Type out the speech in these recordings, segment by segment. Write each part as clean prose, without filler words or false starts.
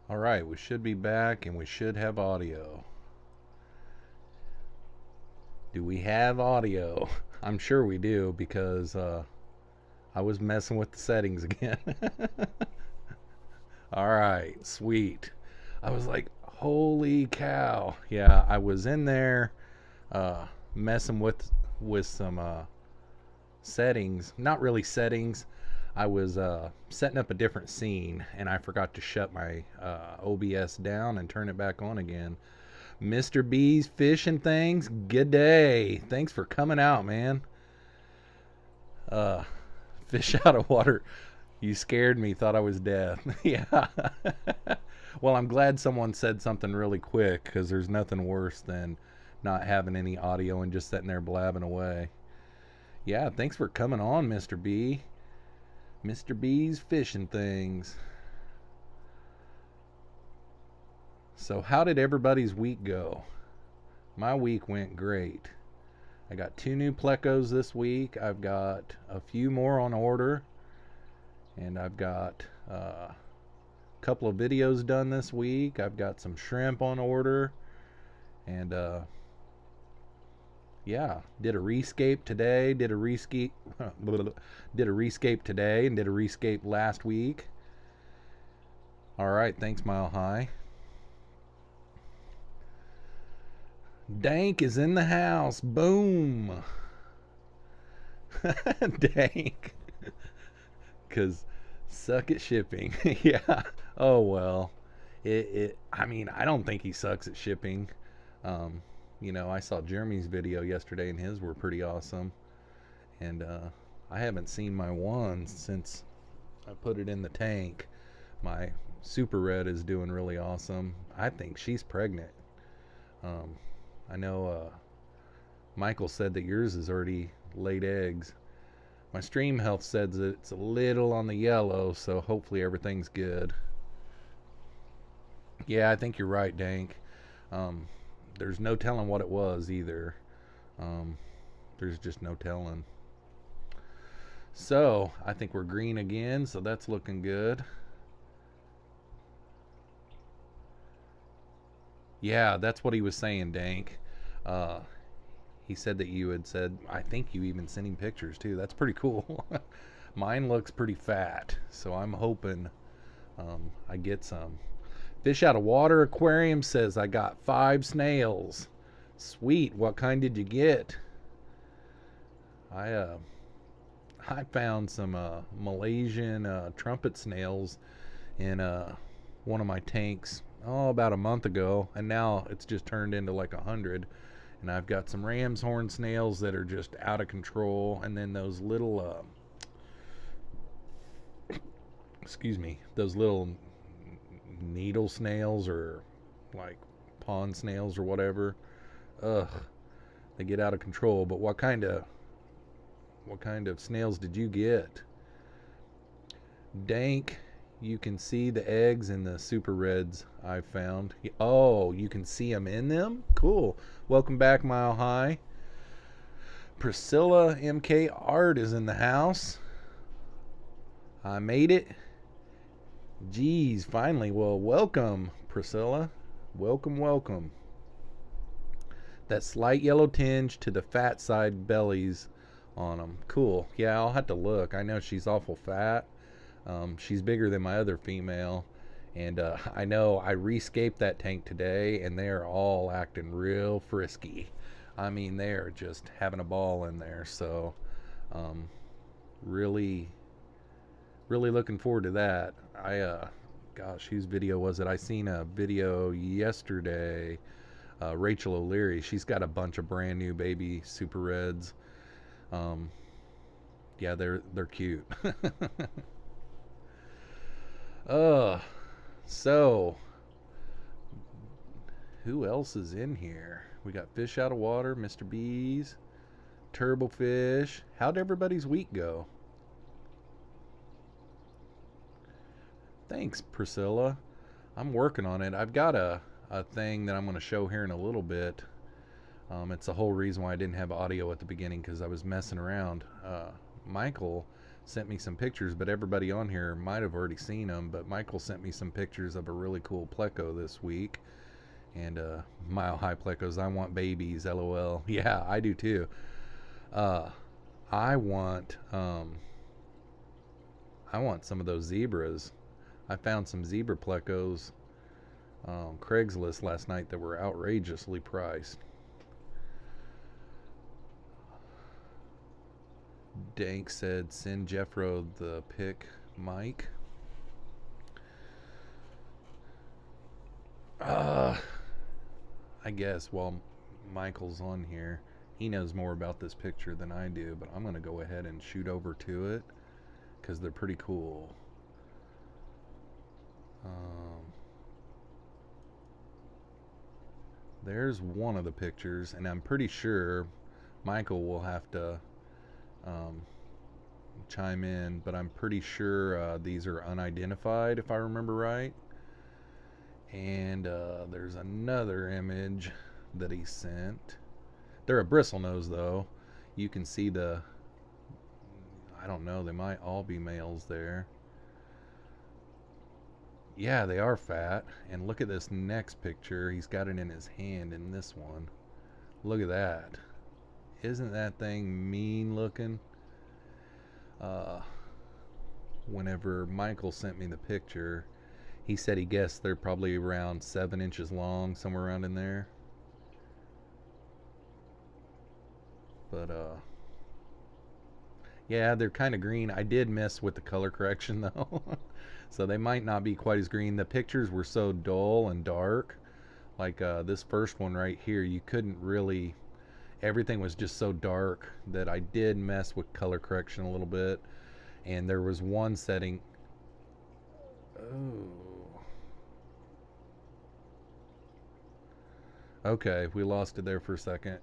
Alright, we should be back and we should have audio. Do we have audio? I'm sure we do because I was messing with the settings again. Alright, sweet. I was like, holy cow. Yeah, I was in there messing with some settings. Not really settings. I was setting up a different scene and I forgot to shut my OBS down and turn it back on again. Mr. B's fishing things, good day. Thanks for coming out, man. Fish out of water. You scared me, thought I was dead. Yeah. Well, I'm glad someone said something really quick because there's nothing worse than not having any audio and just sitting there blabbing away. Yeah, thanks for coming on, Mr. B. Mr. B's fishing things. So how did everybody's week go? My week went great. I got 2 new plecos this week. I've got a few more on order. And I've got a couple of videos done this week. I've got some shrimp on order. And yeah, did a rescape today. Did a rescape today and did a rescape last week. All right, thanks Mile High. Dank is in the house. Boom. Dank. Because suck at shipping. Yeah. Oh, well. I mean, I don't think he sucks at shipping. You know, I saw Jeremy's video yesterday and his were pretty awesome. And I haven't seen my one since I put it in the tank. My Super Red is doing really awesome. I think she's pregnant. I know Michael said that yours has already laid eggs. My stream health says that it's a little on the yellow, so hopefully everything's good. Yeah, I think you're right, Dank. There's no telling what it was either. There's just no telling. So, I think we're green again, so that's looking good. Yeah, that's what he was saying, Dank. He said that you had said, I think you even sent him pictures too. That's pretty cool. Mine looks pretty fat, so I'm hoping I get some. Fish Out of Water Aquarium says, I got 5 snails. Sweet, what kind did you get? I found some Malaysian trumpet snails in one of my tanks about a month ago, and now it's just turned into like 100. And I've got some ram's horn snails that are just out of control, and then those little excuse me, those little needle snails or like pond snails or whatever. Ugh, they get out of control. But what kind of snails did you get? Dank, you can see the eggs in the Super Reds I found. Oh, you can see them in them? Cool. Welcome back, Mile High. Priscilla MK Art is in the house. I made it. Geez, finally. Well, welcome, Priscilla. Welcome, welcome. That slight yellow tinge to the fat side bellies on them. Cool. Yeah, I'll have to look. I know she's awful fat. She's bigger than my other female. And I know I rescaped that tank today, and they're all acting real frisky. I mean, they're just having a ball in there. So, really, really looking forward to that. Gosh, whose video was it? I seen a video yesterday. Rachel O'Leary. She's got a bunch of brand new baby Super Reds. Yeah, they're cute. So who else is in here? We got Fish Out of Water, Mr. B's, Turbo Fish. How'd everybody's week go? Thanks, Priscilla. I'm working on it. I've got a thing that I'm going to show here in a little bit. It's the whole reason why I didn't have audio at the beginning, because I was messing around. Michael sent me some pictures, but everybody on here might have already seen them. But Michael sent me some pictures of a really cool pleco this week. And Mile High plecos, I want babies, LOL. Yeah, I do too. I want some of those zebras. I found some zebra plecos Craigslist last night that were outrageously priced. Dank said, send Jeffro the pic, Mike. I guess while Michael's on here, he knows more about this picture than I do, but I'm going to go ahead and shoot over to it because they're pretty cool. There's one of the pictures, and I'm pretty sure Michael will have to chime in, but I'm pretty sure these are unidentified if I remember right. And there's another image that he sent. They're a bristlenose though. You can see the, I don't know, they might all be males there. Yeah, they are fat. And look at this next picture. He's got it in his hand in this one. Look at that. Isn't that thing mean looking? Whenever Michael sent me the picture, he said he guessed they're probably around 7 inches long, somewhere around in there. But yeah, they're kind of green. I did mess with the color correction though. So they might not be quite as green. The pictures were so dull and dark. Like this first one right here, you couldn't really, everything was just so dark that I did mess with color correction a little bit. And there was one setting. Oh. Okay, we lost it there for a second.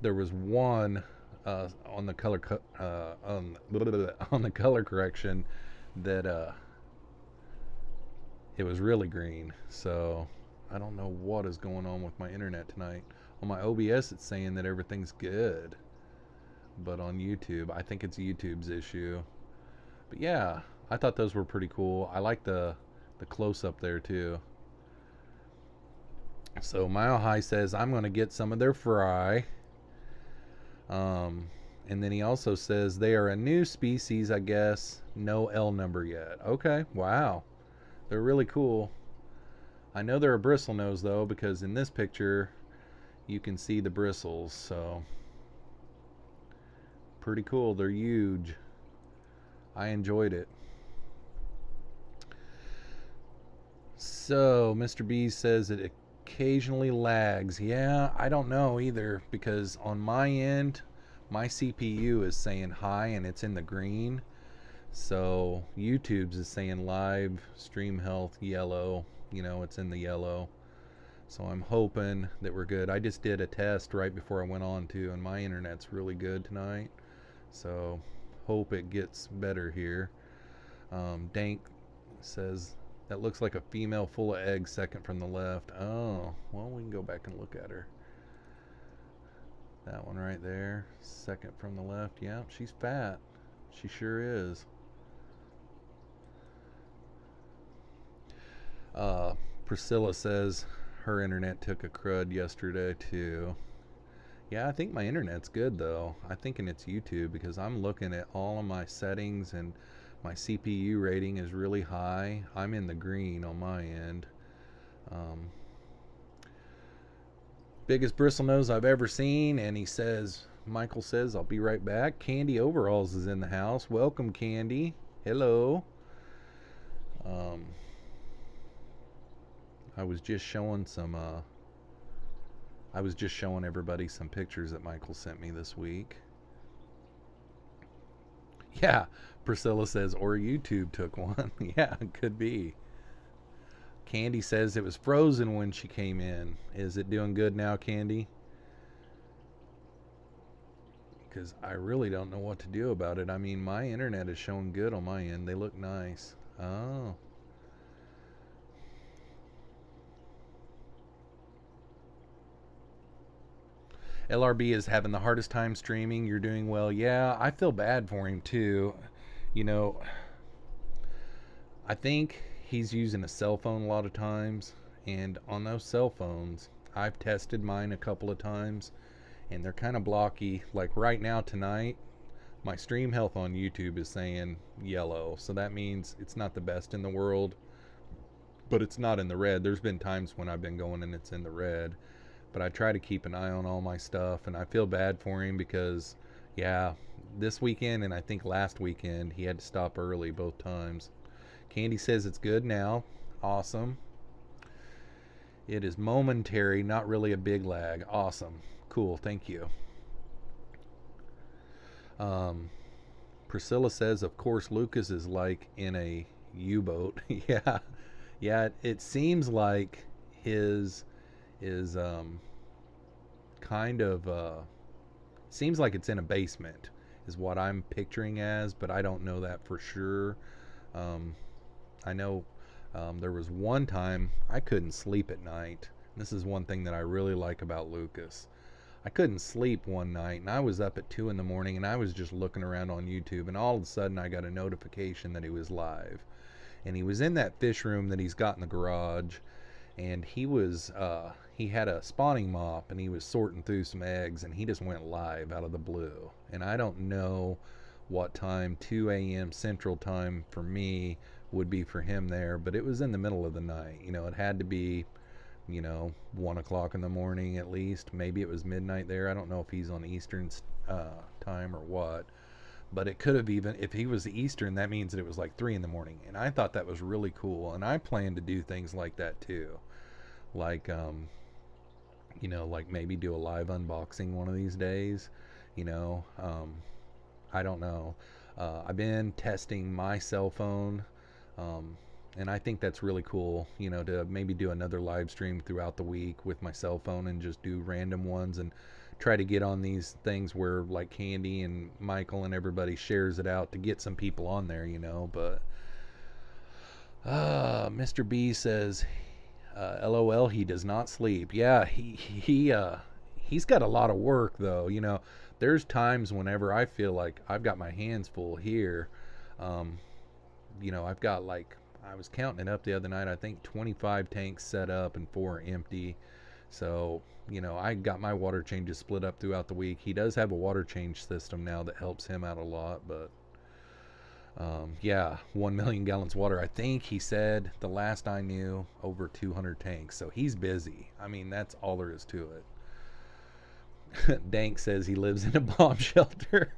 There was one on the color on the color correction that it was really green. So I don't know what is going on with my internet tonight. On my OBS, it's saying that everything's good, but on YouTube, I think it's YouTube's issue. But yeah, I thought those were pretty cool. I like the close up there too. So Mile High says, I'm going to get some of their fry. And then he also says they are a new species, I guess. No L number yet. Okay, wow. They're really cool. I know they're a bristlenose though, because in this picture you can see the bristles. So pretty cool. They're huge. I enjoyed it. So Mr. B says it occasionally lags. Yeah, I don't know either, because on my end, my CPU is saying high and it's in the green. So YouTube's is saying live stream health yellow. You know, it's in the yellow. So I'm hoping that we're good. I just did a test right before I went on too, and my internet's really good tonight. So hope it gets better here. Dank says that looks like a female full of eggs, second from the left. Oh, well, we can go back and look at her. That one right there, second from the left. Yeah, she's fat. She sure is. Priscilla says her internet took a crud yesterday too. Yeah, I think my internet's good though. I'm thinking it's YouTube, because I'm looking at all of my settings and my CPU rating is really high. I'm in the green on my end. Biggest bristlenose I've ever seen. And he says, Michael says, I'll be right back. Candy Overalls is in the house. Welcome, Candy. Hello. I was just showing everybody some pictures that Michael sent me this week. Yeah, Priscilla says, or YouTube took one. Yeah, it could be. Candy says it was frozen when she came in. Is it doing good now, Candy? Because I really don't know what to do about it. I mean, my internet is showing good on my end. They look nice. Oh. LRB is having the hardest time streaming. You're doing well. Yeah, I feel bad for him too. You know, I think he's using a cell phone a lot of times, and on those cell phones, I've tested mine a couple of times, and they're kind of blocky. Like right now tonight, my stream health on YouTube is saying yellow, so that means it's not the best in the world, but it's not in the red. There's been times when I've been going and it's in the red, but I try to keep an eye on all my stuff, and I feel bad for him because, yeah, this weekend and I think last weekend he had to stop early both times. Candy says it's good now. Awesome. It is momentary, not really a big lag. Awesome. Cool. Thank you. Priscilla says, of course, Lucas is like in a U-boat. Yeah. Yeah, it seems like his is kind of seems like it's in a basement is what I'm picturing as, but I don't know that for sure. I know there was one time I couldn't sleep at night. This is one thing that I really like about Lucas. I couldn't sleep one night, and I was up at 2 in the morning, and I was just looking around on YouTube, and all of a sudden I got a notification that he was live. And he was in that fish room that he's got in the garage, and he was he had a spawning mop, and he was sorting through some eggs, and he just went live out of the blue. And I don't know what time 2 a.m. Central Time for me would be for him there, but it was in the middle of the night. You know, it had to be, you know, 1 o'clock in the morning at least. Maybe it was midnight there. I don't know if he's on Eastern time or what, but it could have even, if he was Eastern, that means that it was like 3 in the morning. And I thought that was really cool, and I plan to do things like that too, like you know, like maybe do a live unboxing one of these days. You know, I don't know. I've been testing my cell phone, and I think that's really cool, you know, to maybe do another live stream throughout the week with my cell phone and just do random ones and try to get on these things where like Candy and Michael and everybody shares it out to get some people on there, you know. But Mr. B says, LOL, he does not sleep. Yeah, he's got a lot of work though, you know. There's times whenever I feel like I've got my hands full here. You know, I've got like, I was counting it up the other night, I think 25 tanks set up and 4 are empty. So, you know, I got my water changes split up throughout the week. He does have a water change system now that helps him out a lot, but yeah, 1 million gallons water. I think he said, the last I knew, over 200 tanks. So he's busy. I mean, that's all there is to it. Dank says he lives in a bomb shelter.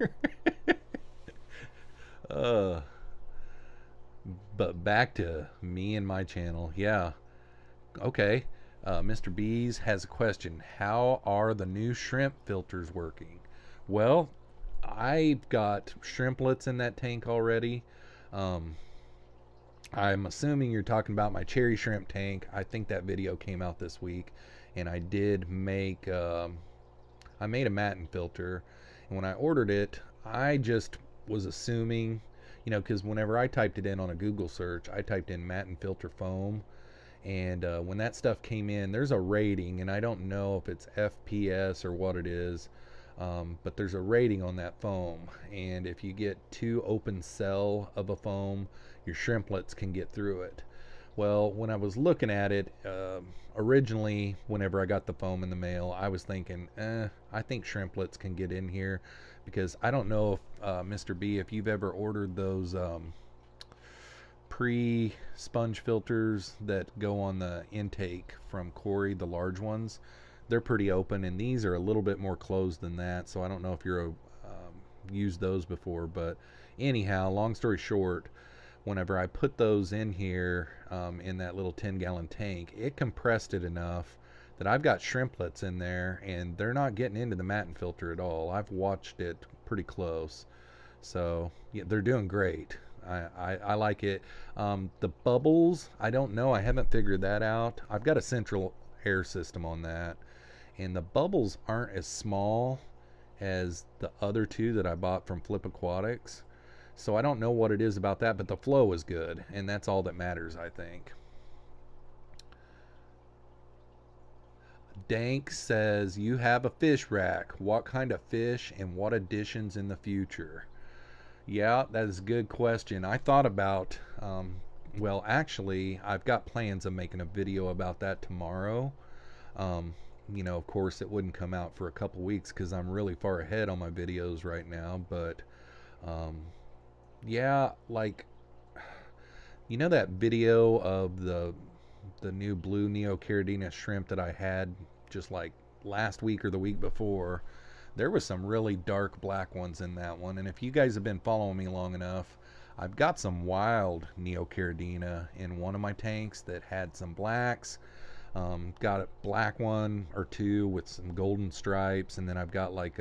But back to me and my channel. Yeah. Okay. Mr. Bees has a question. How are the new shrimp filters working? Well, I've got shrimplets in that tank already. I'm assuming you're talking about my cherry shrimp tank. I think that video came out this week, and I did make I made a matin filter, and when I ordered it, I just was assuming, you know, because whenever I typed it in on a Google search, I typed in matin filter foam, and when that stuff came in, there's a rating, and I don't know if it's FPS or what it is, but there's a rating on that foam, and if you get too open cell of a foam, your shrimplets can get through it. Well, when I was looking at it, originally, whenever I got the foam in the mail, I was thinking, I think shrimplets can get in here, because I don't know if, Mr. B, if you've ever ordered those pre-sponge filters that go on the intake from Corey, the large ones. They're pretty open, and these are a little bit more closed than that, so I don't know if you're used those before. But anyhow, long story short, whenever I put those in here in that little 10-gallon tank, it compressed it enough that I've got shrimplets in there, and they're not getting into the matin filter at all. I've watched it pretty close, so yeah, they're doing great. I like it. The bubbles, I don't know. I haven't figured that out. I've got a central air system on that, and the bubbles aren't as small as the other two that I bought from Flip Aquatics. So I don't know what it is about that, but the flow is good, and that's all that matters, I think. Dank says, you have a fish rack. What kind of fish and what additions in the future? Yeah, that is a good question. I thought about, well, actually, I've got plans of making a video about that tomorrow. You know, of course, it wouldn't come out for a couple weeks because I'm really far ahead on my videos right now. But, yeah, like, you know that video of the new blue Neocaridina shrimp that I had just like last week or the week before? There was some really dark black ones in that one, and if you guys have been following me long enough, I've got some wild Neocaridina in one of my tanks that had some blacks. Got a black one or two with some golden stripes, and then I've got like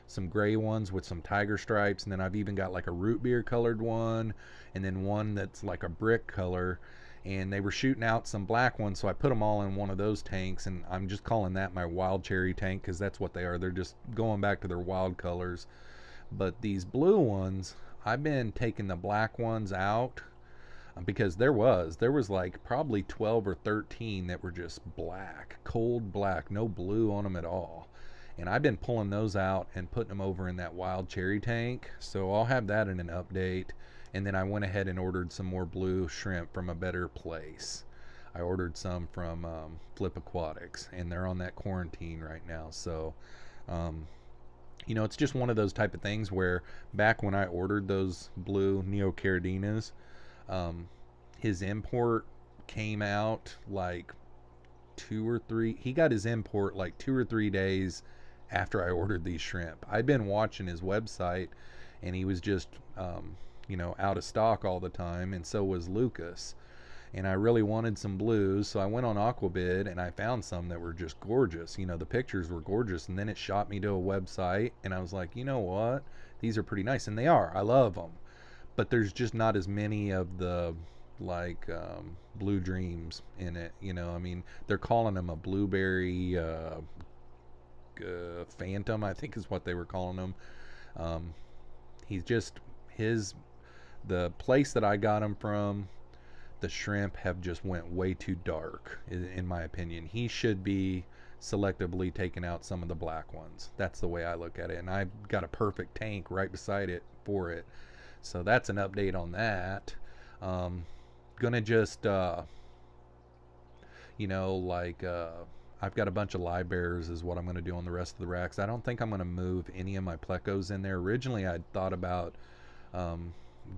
some gray ones with some tiger stripes, and then I've even got like a root beer colored one, and then one that's like a brick color. And they were shooting out some black ones, so I put them all in one of those tanks, and I'm just calling that my wild cherry tank because that's what they are. They're just going back to their wild colors. But these blue ones, I've been taking the black ones out because there was like probably 12 or 13 that were just black, cold black, no blue on them at all. And I've been pulling those out and putting them over in that wild cherry tank, so I'll have that in an update. And then I went ahead and ordered some more blue shrimp from a better place. I ordered some from Flip Aquatics, and they're on that quarantine right now. So, you know, it's just one of those type of things where back when I ordered those blue Neocaridinas, his import came out like 2 or 3. He got his import like 2 or 3 days after I ordered these shrimp. I'd been watching his website, and he was just you know, out of stock all the time, and so was Lucas. And I really wanted some blues, so I went on Aquabid and I found some that were just gorgeous. You know, the pictures were gorgeous, and then it shot me to a website, and I was like, you know what, these are pretty nice, and they are. I love them, but there's just not as many of the like Blue Dreams in it. You know, I mean, they're calling them a blueberry phantom, I think is what they were calling them. He's just the place that I got him from, the shrimp have just went way too dark, in my opinion. He should be selectively taking out some of the black ones. That's the way I look at it, and I've got a perfect tank right beside it for it. So that's an update on that. Gonna just you know, like I've got a bunch of live bears is what I'm going to do on the rest of the racks. I don't think I'm going to move any of my plecos in there. Originally I'd thought about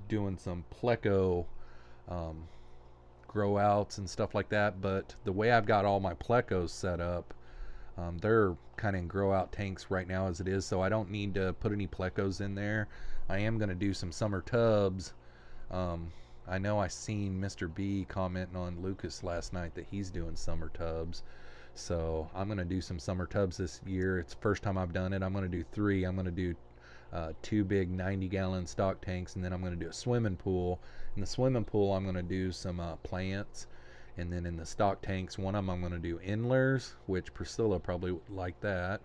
doing some pleco grow outs and stuff like that, but the way I've got all my plecos set up, they're kind of in grow out tanks right now as it is, so I don't need to put any plecos in there. I am going to do some summer tubs. I know I seen Mr. B commenting on Lucas last night that he's doing summer tubs, so I'm going to do some summer tubs this year. It's the first time I've done it. I'm going to do 3. I'm going to do 2 big 90-gallon stock tanks, and then I'm going to do a swimming pool. In the swimming pool I'm going to do some plants, and then in the stock tanks, one of them I'm going to do endlers, which Priscilla probably would like that,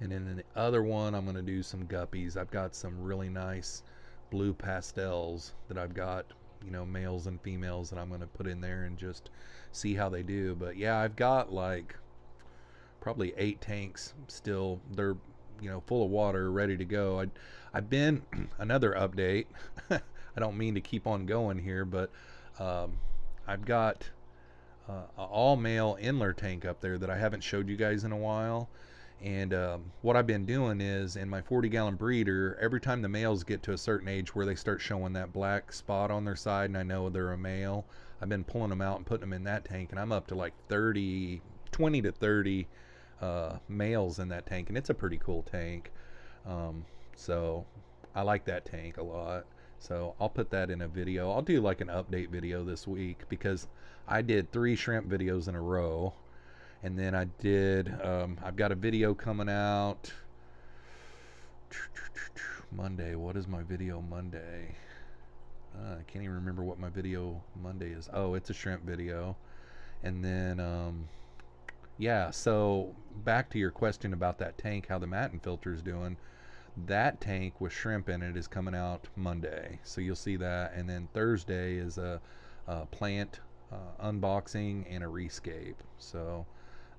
and then in the other one I'm going to do some guppies. I've got some really nice blue pastels that I've got, you know, males and females, that I'm going to put in there and just see how they do. But yeah, I've got like probably 8 tanks still. They're, you know, full of water, ready to go. I've been another update. I don't mean to keep on going here, but I've got an all male Endler tank up there that I haven't showed you guys in a while. And what I've been doing is, in my 40-gallon breeder, every time the males get to a certain age where they start showing that black spot on their side and I know they're a male, I've been pulling them out and putting them in that tank, and I'm up to like 20 to 30 males in that tank, and it's a pretty cool tank. So I like that tank a lot, so I'll put that in a video. I'll do like an update video this week, because I did 3 shrimp videos in a row, and then I did I've got a video coming out Monday. What is my video Monday? I can't even remember what my video Monday is. Oh, it's a shrimp video. And then yeah, so back to your question about that tank, how the matin filter is doing. That tank with shrimp in it is coming out Monday, so you'll see that. And then Thursday is a plant unboxing and a rescape. So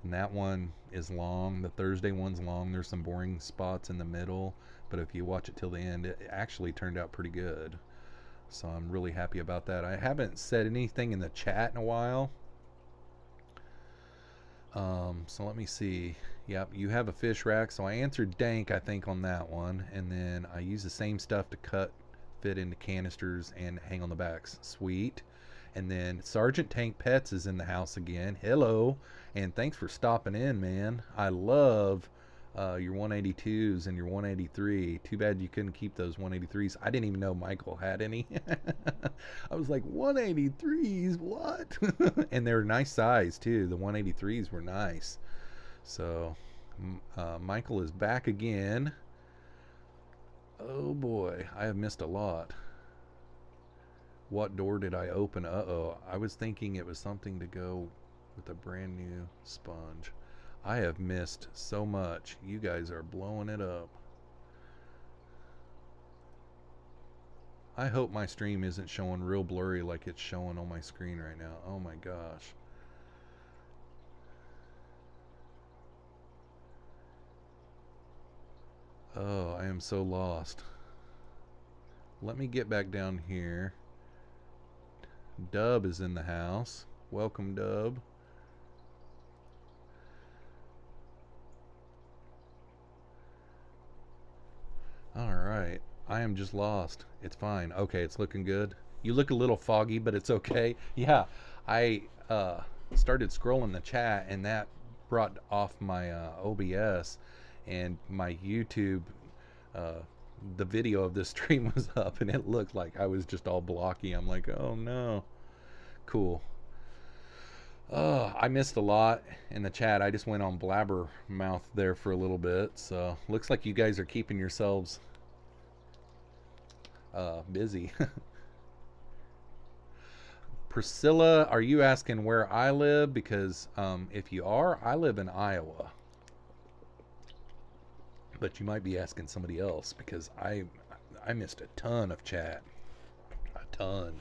And that one is long. The Thursday one's long. There's some boring spots in the middle, but if you watch it till the end, it actually turned out pretty good. So I'm really happy about that. I haven't said anything in the chat in a while. So let me see. Yep, you have a fish rack. So I answered dank, I think, on that one. And then I use the same stuff to cut, fit into canisters, and hang on the backs. Sweet. And then Sergeant Tank Pets is in the house again. Hello. And thanks for stopping in, man. I love your 182s and your 183. Too bad you couldn't keep those 183s. I didn't even know Michael had any. I was like, 183s? What? And they were nice size, too. The 183s were nice. So, Michael is back again. Oh, boy. I have missed a lot. What door did I open? Uh-oh. I was thinking it was something to go with a brand new sponge. I have missed so much. You guys are blowing it up. I hope my stream isn't showing real blurry like it's showing on my screen right now. Oh my gosh. Oh, I am so lost. Let me get back down here. Dub is in the house. Welcome, Dub. Alright. I am just lost. It's fine. Okay, it's looking good. You look a little foggy, but it's okay. Yeah, I started scrolling the chat, and that brought off my OBS, and my YouTube, the video of this stream was up, and it looked like I was just all blocky. I'm like, oh no. Cool. I missed a lot in the chat. I just went on blabbermouth there for a little bit. So looks like you guys are keeping yourselves busy. Priscilla, are you asking where I live? Because if you are, I live in Iowa. But you might be asking somebody else, because I missed a ton of chat. A ton.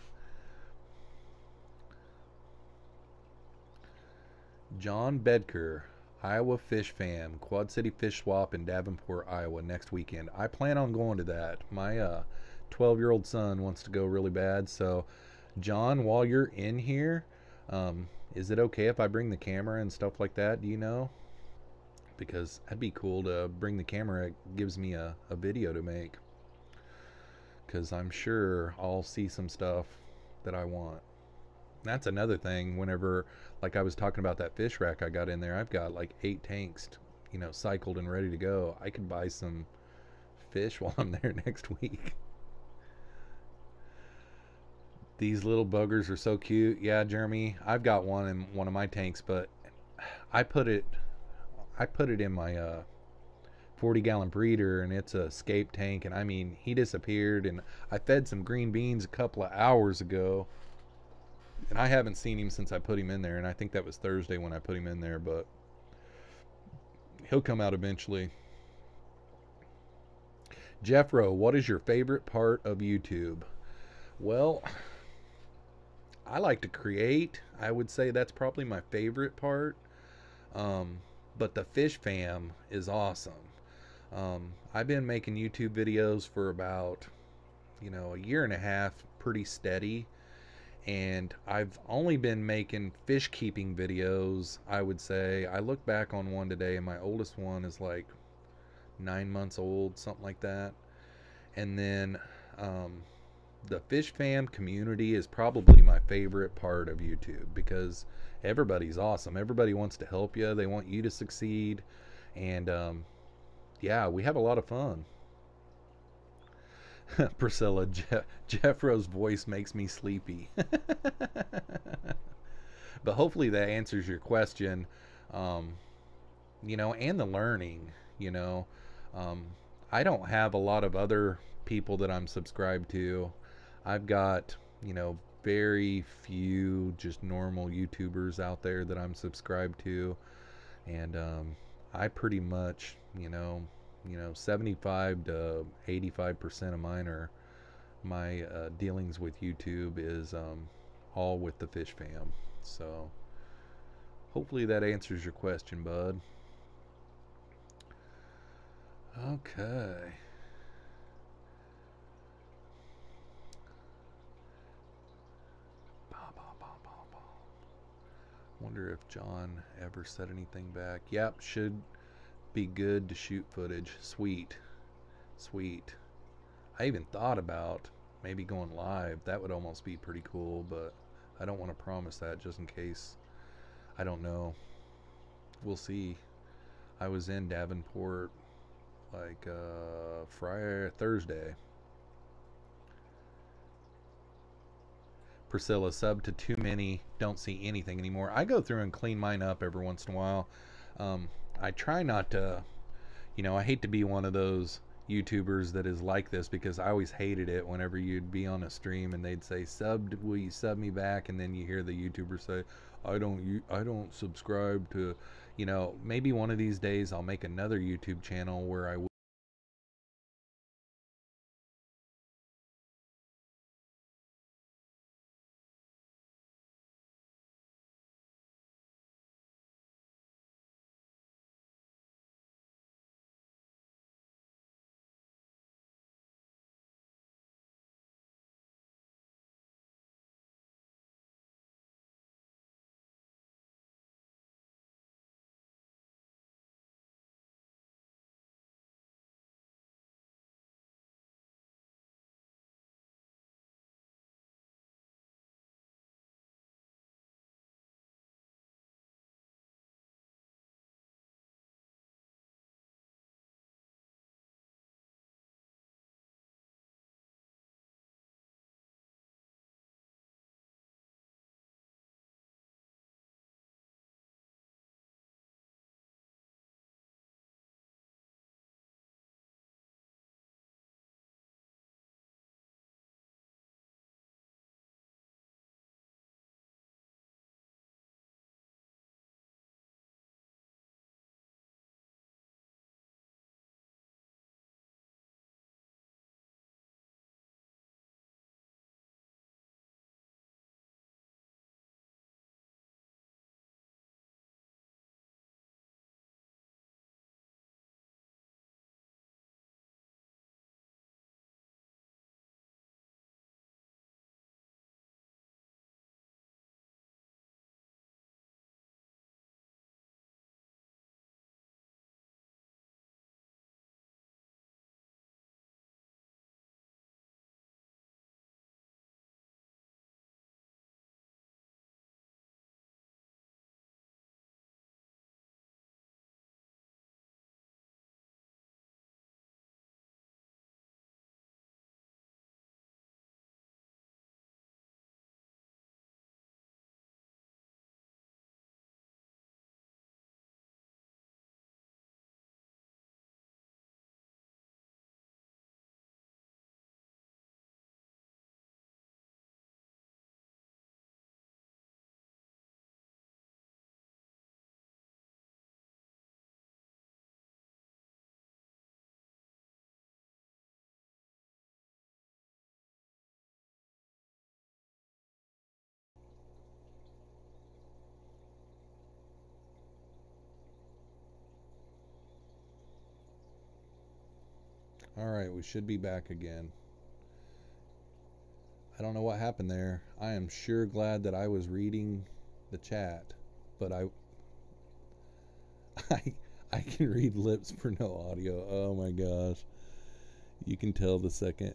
John Bedker, Iowa Fish Fam, Quad City Fish Swap in Davenport, Iowa next weekend. I plan on going to that. My 12-year-old son wants to go really bad. So, John, while you're in here, is it okay if I bring the camera and stuff like that? Do you know? Because that'd be cool to bring the camera. It gives me a video to make. Because I'm sure I'll see some stuff that I want. That's another thing. Whenever, like I was talking about that fish rack I got in there, I've got like 8 tanks, you know, cycled and ready to go. I could buy some fish while I'm there next week. These little buggers are so cute. Yeah, Jeremy, I've got one in one of my tanks, but I put it in my 40-gallon breeder, and it's a escape tank, and I mean, he disappeared, and I fed some green beans a couple of hours ago. And I haven't seen him since I put him in there, and I think that was Thursday when I put him in there, but he'll come out eventually. Jeffro, what is your favorite part of YouTube? Well, I like to create. I would say that's probably my favorite part. But the Fish Fam is awesome. I've been making YouTube videos for about, you know, a year and a half, pretty steady. And I've only been making fish keeping videos, I would say. I look back on one today, and my oldest one is like 9 months old, something like that. And then the Fish Fam community is probably my favorite part of YouTube, because everybody's awesome. Everybody wants to help you. They want you to succeed. And yeah, we have a lot of fun. Priscilla, Jeffro's voice makes me sleepy. But hopefully that answers your question. You know, and the learning, you know. I don't have a lot of other people that I'm subscribed to. I've got, you know, very few just normal YouTubers out there that I'm subscribed to. And I pretty much, you know, 75 to 85% of mine are my dealings with YouTube is all with the Fish Fam. So Hopefully that answers your question, bud. Okay. Wonder if John ever said anything back. Yep, should be good to shoot footage. Sweet. Sweet. I even thought about maybe going live. That would almost be pretty cool, but I don't want to promise that just in case. I don't know. We'll see. I was in Davenport like Thursday. Priscilla, sub to too many, don't see anything anymore. I go through and clean mine up every once in a while. I try not to, I hate to be one of those YouTubers that is like this, because I always hated it whenever you'd be on a stream and they'd say, will you sub me back? And then you hear the YouTuber say, I don't subscribe to, maybe one of these days I'll make another YouTube channel where I will. Alright, we should be back again. I don't know what happened there. I am sure glad that I was reading the chat, but I I can read lips for no audio. Oh my gosh. You can tell the second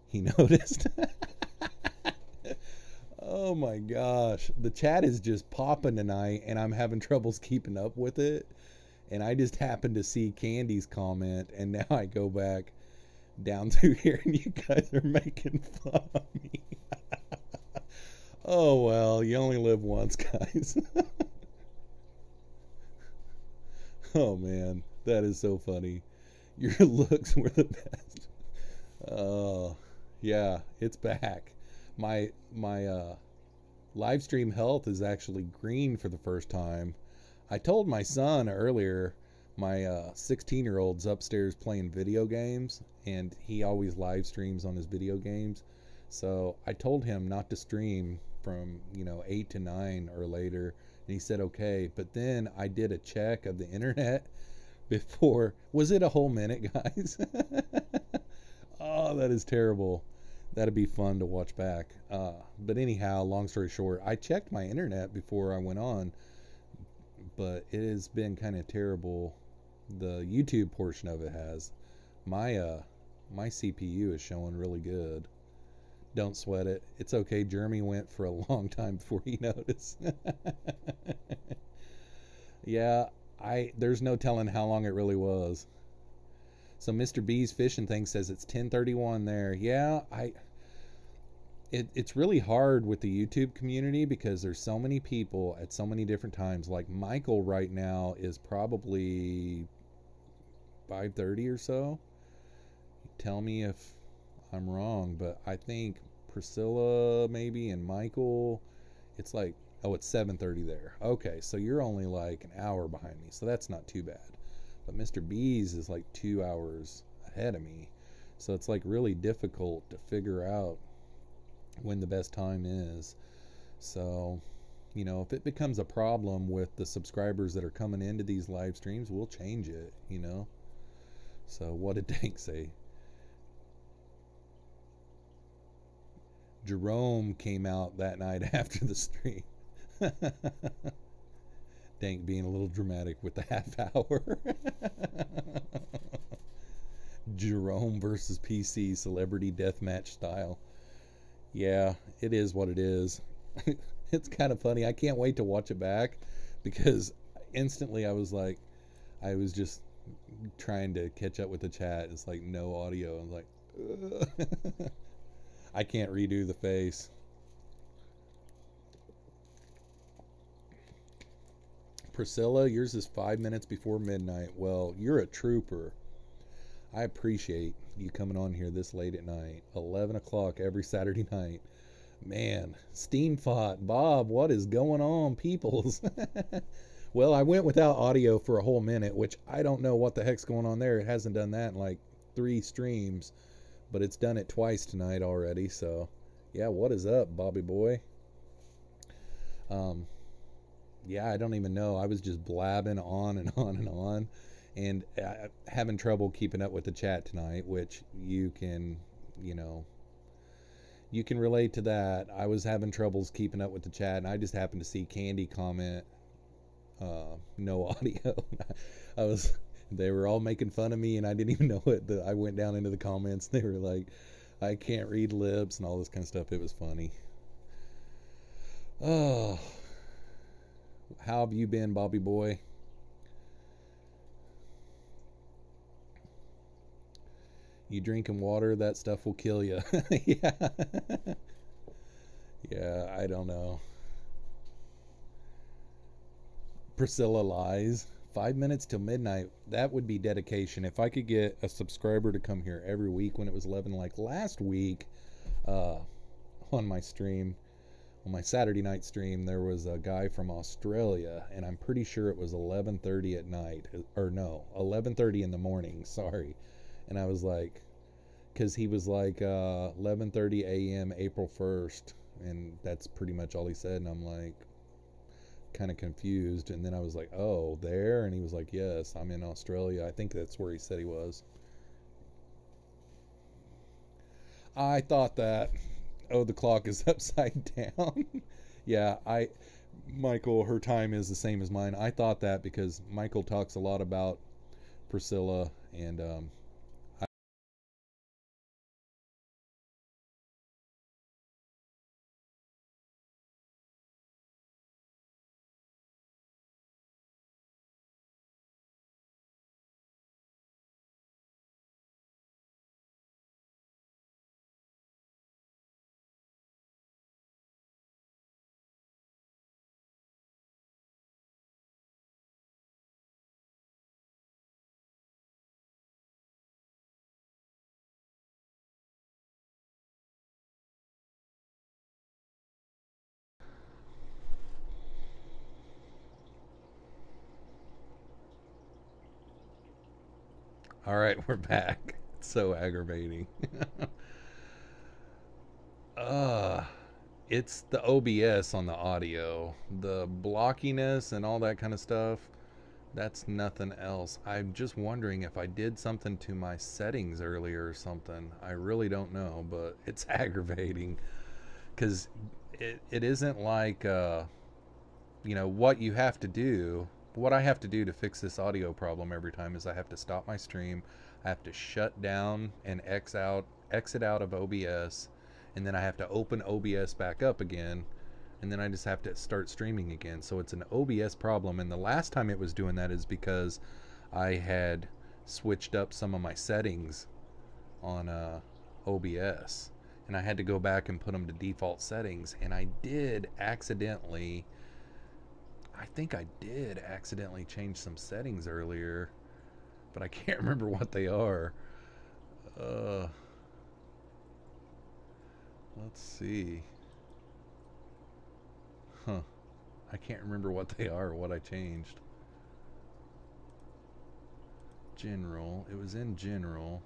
he noticed. Oh my gosh. The chat is just popping tonight and I'm having troubles keeping up with it. And I just happened to see Candy's comment, and now I go back down through here and you guys are making fun of me. Oh well, you only live once, guys. Oh man, that is so funny. Your looks were the best. Oh yeah, it's back. My live stream health is actually green for the first time. I told my son earlier, my 16-year-old's upstairs playing video games, and he always live streams on his video games. So I told him not to stream from 8 to 9 or later And he said, okay. But then I did a check of the internet before. Was it a whole minute, guys? Oh, that is terrible. That'd be fun to watch back. But anyhow, long story short, I checked my internet before I went on, but it has been kind of terrible. The YouTube portion of it has. My CPU is showing really good. Don't sweat it. It's okay. Jeremy went for a long time before he noticed. Yeah, there's no telling how long it really was. So Mr. B's fishing thing says it's 10:31 there. Yeah, it's really hard with the YouTube community because there's so many people at so many different times. Like Michael right now is probably 5:30 or so. Tell me if I'm wrong, but I think Priscilla maybe and Michael, it's like, oh, it's 7:30 there. Okay, so you're only like an hour behind me, so that's not too bad. But Mr. B's is like 2 hours ahead of me, so it's like really difficult to figure out when the best time is. So, if it becomes a problem with the subscribers that are coming into these live streams, we'll change it. So what did Dank say? Jerome came out that night after the stream. Dank being a little dramatic with the half hour. Jerome versus PC celebrity deathmatch style. Yeah, it is what it is. It's kind of funny. I can't wait to watch it back because instantly I was just trying to catch up with the chat. It's like no audio. I'm like, ugh. I can't redo the face. Priscilla, yours is 5 minutes before midnight. Well, you're a trooper. I appreciate you coming on here this late at night. 11 o'clock every Saturday night. Man, steam fought. Bob, what is going on, peoples? Well, I went without audio for a whole minute, which I don't know what the heck's going on there. It hasn't done that in like 3 streams, but it's done it twice tonight already. So, yeah, what is up, Bobby boy? Yeah, I don't even know. I was just blabbing on and on and on, and having trouble keeping up with the chat tonight, which you can relate to that. I was having troubles keeping up with the chat, and I just happened to see Candy comment, no audio. They were all making fun of me, and I didn't even know it. I went down into the comments. They were like, I can't read lips and all this kind of stuff. It was funny. Oh, how have you been, Bobby boy? You drinking water? That stuff will kill you. Yeah. Yeah, I don't know. Priscilla lies. 5 minutes till midnight. That would be dedication. If I could get a subscriber to come here every week when it was 11, like last week, on my stream, on my Saturday night stream, there was a guy from Australia, and I'm pretty sure it was 11:30 at night, or no, 11:30 in the morning. Sorry, and I was like, because he was like 11:30 a.m. April 1st, and that's pretty much all he said, and I'm like, kind of confused, and then I was like, oh, there, and he was like, yes, I'm in Australia. I think that's where he said he was. I thought that. Oh, the clock is upside down. Yeah, Michael, her time is the same as mine. I thought that because Michael talks a lot about Priscilla, and all right, we're back. It's so aggravating. uh It's the OBS on the audio. The blockiness and all that kind of stuff, that's nothing else. I'm just wondering if I did something to my settings earlier or something. I really don't know, but it's aggravating because it isn't like, what you have to do. What I have to do to fix this audio problem every time is I have to stop my stream. I have to shut down and exit out of OBS, and then I have to open OBS back up again, and then I just have to start streaming again. So it's an OBS problem, and the last time it was doing that is because I had switched up some of my settings on OBS, and I had to go back and put them to default settings, and I think I did accidentally change some settings earlier, but I can't remember what they are. Let's see. I can't remember what they are or what I changed. General. It was in general.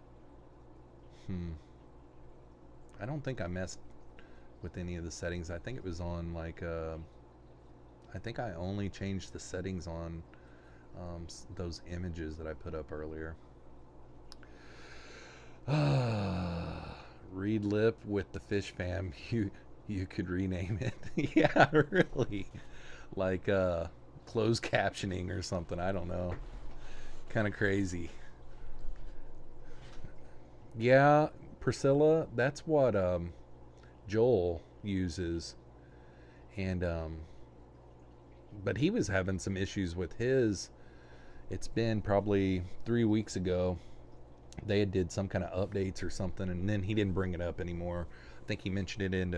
I don't think I messed with any of the settings. I think it was on like I think I only changed the settings on those images that I put up earlier. Read lip with the fish fam. You could rename it. Yeah, really. Like closed captioning or something. I don't know. Kind of crazy. Yeah, Priscilla, that's what Joel uses. And but he was having some issues with his. It's been probably 3 weeks ago. They had did some kind of updates or something, and then he didn't bring it up anymore. I think he mentioned it in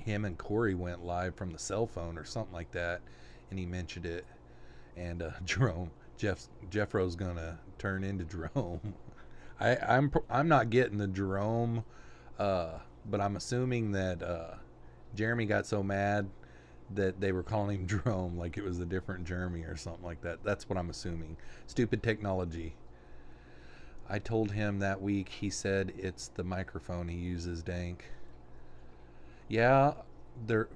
him and Corey went live from the cell phone or something like that, and he mentioned it. And Jeffro's gonna turn into Jerome. I'm not getting the Jerome, but I'm assuming that Jeremy got so mad that they were calling him Jerome, like it was a different Jeremy or something like that. That's what I'm assuming. Stupid technology. I told him that week, he said it's the microphone he uses, dank. Yeah, the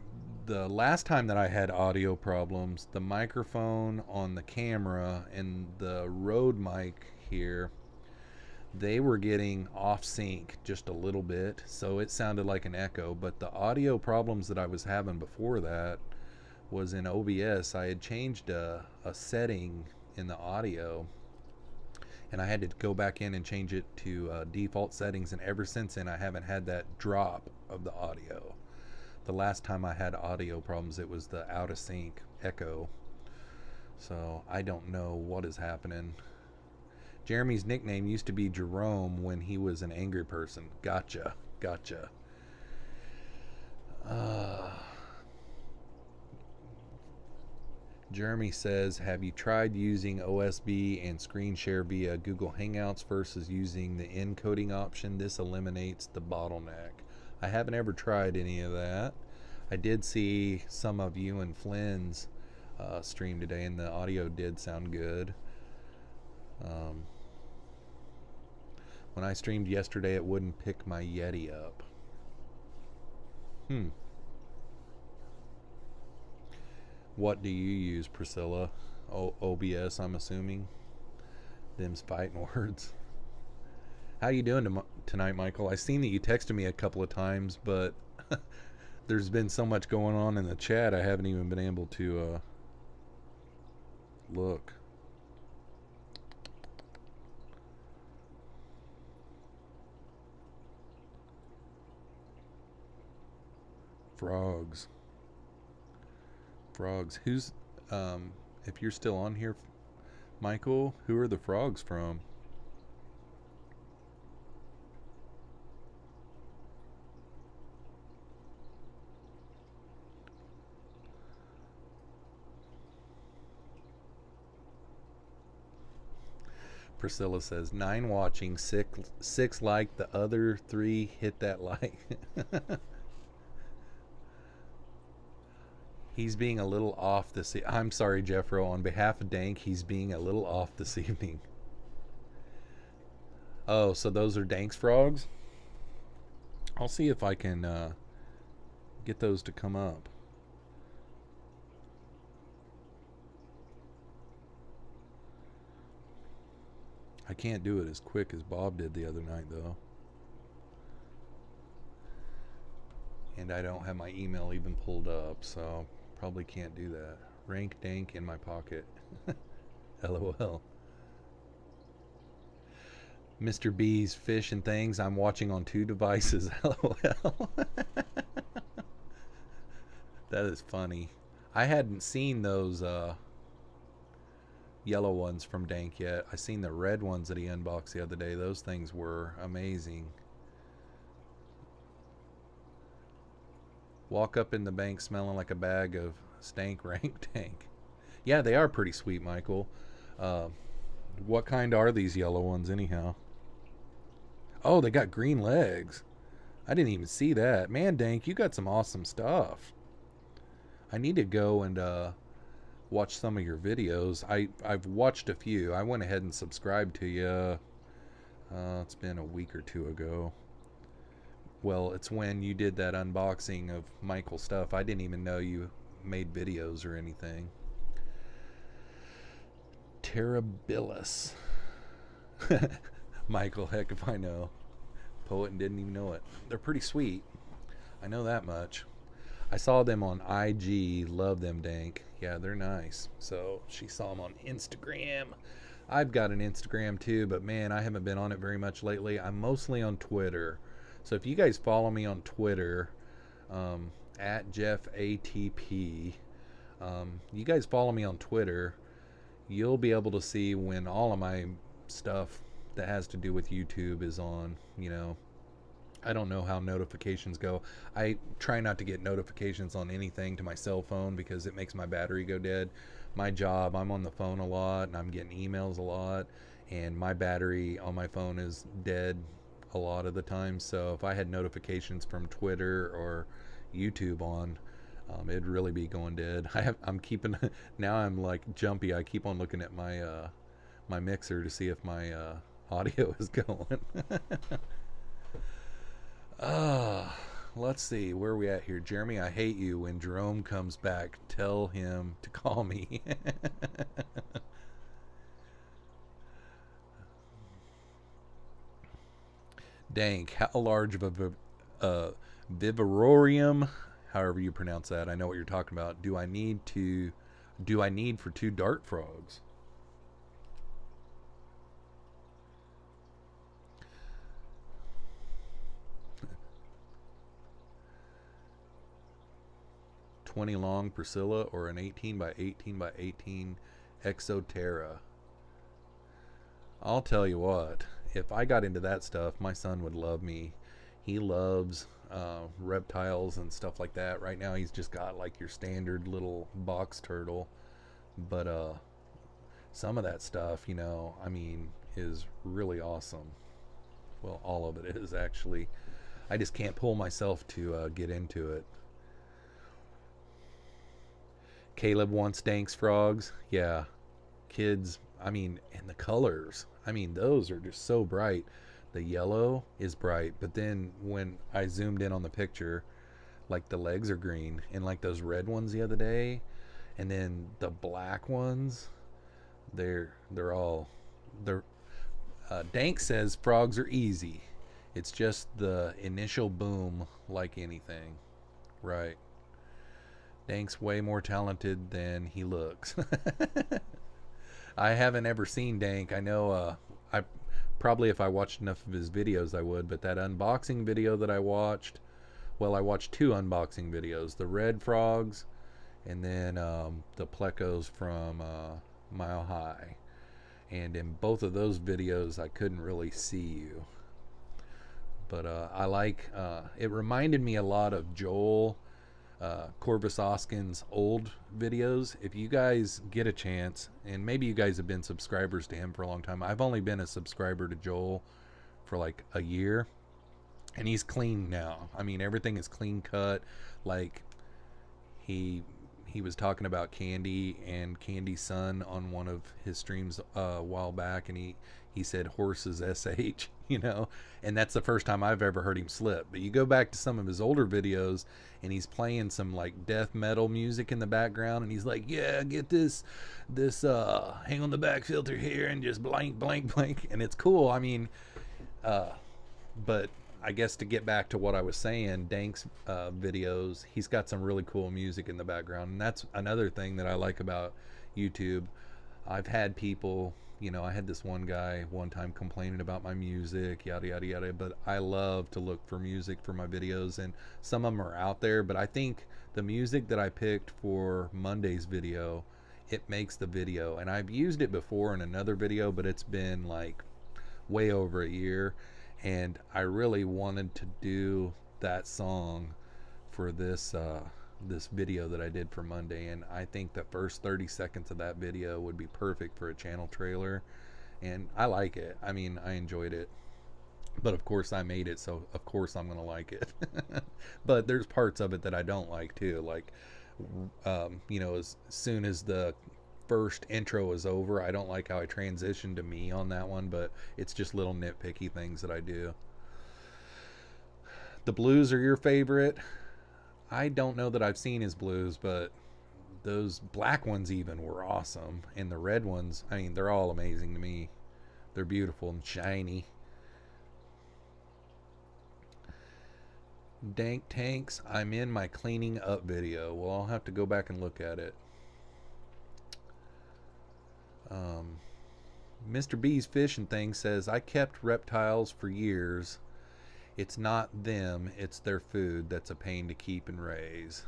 last time that I had audio problems, the microphone on the camera and the Rode mic here, they were getting off sync just a little bit, so it sounded like an echo. But the audio problems that I was having before that was in OBS. I had changed a setting in the audio, and I had to go back in and change it to default settings, and ever since then I haven't had that drop of the audio. The last time I had audio problems, it was the out of sync echo. So I don't know what is happening. Jeremy's nickname used to be Jerome when he was an angry person. Gotcha. Jeremy says, have you tried using OSB and screen share via Google Hangouts versus using the encoding option? This eliminates the bottleneck. I haven't ever tried any of that. I did see some of you and Flynn's stream today, and the audio did sound good. When I streamed yesterday, it wouldn't pick my Yeti up. What do you use, Priscilla? OBS, I'm assuming. Them's fighting words. How you doing tonight, Michael? I seen that you texted me a couple of times, but there's been so much going on in the chat, I haven't even been able to look. Frogs. Who's if you're still on here, Michael, who are the frogs from? Priscilla says 9 watching, 6 like, the other 3 hit that like. He's being a little off this I'm sorry, Jeffro. On behalf of Dank, he's being a little off this evening. Oh, so those are Dank's frogs? I'll see if I can Get those to come up. I can't do it as quick as Bob did the other night, though. And I don't have my email even pulled up, so probably can't do that. Rank dank in my pocket. LOL. Mr. B's Fish and Things. I'm watching on 2 devices. LOL. That is funny. I hadn't seen those yellow ones from Dank yet. I seen the red ones that he unboxed the other day. Those things were amazing. Walk up in the bank smelling like a bag of stank rank tank. Yeah, they are pretty sweet, Michael. What kind are these yellow ones anyhow? Oh, they got green legs. I didn't even see that. Man, Dank, you got some awesome stuff. I need to go and watch some of your videos. I've watched a few. I went ahead and subscribed to you. It's been a week or 2 ago. Well, it's when you did that unboxing of Michael's stuff. I didn't even know you made videos or anything. Terribilis. Michael, heck if I know. Poet and didn't even know it. They're pretty sweet. I know that much. I saw them on IG. Love them, Dank. Yeah, they're nice. So she saw them on Instagram. I've got an Instagram too, but man, I haven't been on it very much lately. I'm mostly on Twitter. So if you guys follow me on Twitter, at JeffATP, you guys follow me on Twitter, you'll be able to see when all of my stuff that has to do with YouTube is on. You know, I don't know how notifications go. I try not to get notifications on anything to my cell phone because it makes my battery go dead. My job, I'm on the phone a lot and I'm getting emails a lot, and my battery on my phone is dead a lot of the time. So if I had notifications from Twitter or YouTube on, it'd really be going dead. I'm keeping now. I'm like jumpy. I keep on looking at my my mixer to see if my audio is going. Let's see where are we at here. Jeremy, I hate you. When Jerome comes back, tell him to call me. Dank, how large of a vivarium, however you pronounce that, I know what you're talking about, do I need for 2 dart frogs? $20 long Priscilla or an 18 by 18 by 18 Exoterra? I'll tell you what, if I got into that stuff, my son would love me. He loves reptiles and stuff like that. Right now he's just got like your standard little box turtle, but some of that stuff, you know, I mean, is really awesome. Well, all of it is actually. I just can't pull myself to get into it. Caleb wants Dank's frogs. Yeah, kids, I mean, and the colors, I mean, those are just so bright. The yellow is bright, but then when I zoomed in on the picture, like the legs are green, and like those red ones the other day, and then the black ones, they're Dank says frogs are easy. It's just the initial boom, like anything. Right. Dank's way more talented than he looks. I haven't ever seen Dank. I know I probably, if I watched enough of his videos, I would, but that unboxing video that I watched, well, I watched 2 unboxing videos, the red frogs and then the plecos from Mile High. And in both of those videos, I couldn't really see you. But I like, it reminded me a lot of Joel Corvus Oskin's old videos. If you guys get a chance, and maybe you guys have been subscribers to him for a long time. I've only been a subscriber to Joel for like a year, and he's clean now. I mean, everything is clean cut. Like he he was talking about Candy and Candy's son on one of his streams a while back, and he said horses sh, you know, and that's the first time I've ever heard him slip. But you go back to some of his older videos, and he's playing some like death metal music in the background, and he's like, yeah, get this hang on the back filter here and just blank blank blank, and it's cool. I mean, but I guess to get back to what I was saying, Dank's videos, he's got some really cool music in the background, and that's another thing that I like about YouTube. I've had people, you know, I had this one guy one time complaining about my music, yada yada yada, but I love to look for music for my videos, and some of them are out there, but I think the music that I picked for Monday's video, it makes the video, and I've used it before in another video, but it's been like way over a year, and I really wanted to do that song for this this video that I did for Monday, and I think the first 30 seconds of that video would be perfect for a channel trailer, and I like it. I mean, I enjoyed it, but of course I made it, so of course I'm gonna like it. But there's parts of it that I don't like too, like you know, as soon as the first intro is over, I don't like how I transitioned to me on that one, but it's just little nitpicky things that I do. The blues are your favorite? I don't know that I've seen his blues, but those black ones even were awesome, and the red ones, I mean, they're all amazing to me. They're beautiful and shiny. Dank Tanks, I'm in my cleaning up video. Well, I'll have to go back and look at it. Mr. B's Fish and Things says, I kept reptiles for years. It's not them, it's their food that's a pain to keep and raise.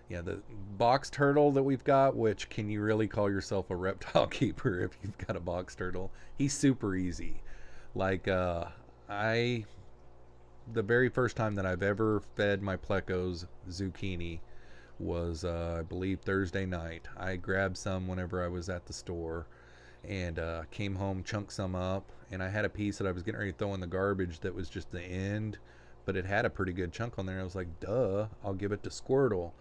Yeah, the box turtle that we've got, which, can you really call yourself a reptile keeper if you've got a box turtle? He's super easy. Like, the very first time that I've ever fed my plecos zucchini was, I believe, Thursday night. I grabbed some whenever I was at the store, and came home, chunked some up, and I had a piece that I was getting ready to throw in the garbage that was just the end, but it had a pretty good chunk on there. I was like, duh, I'll give it to Squirtle.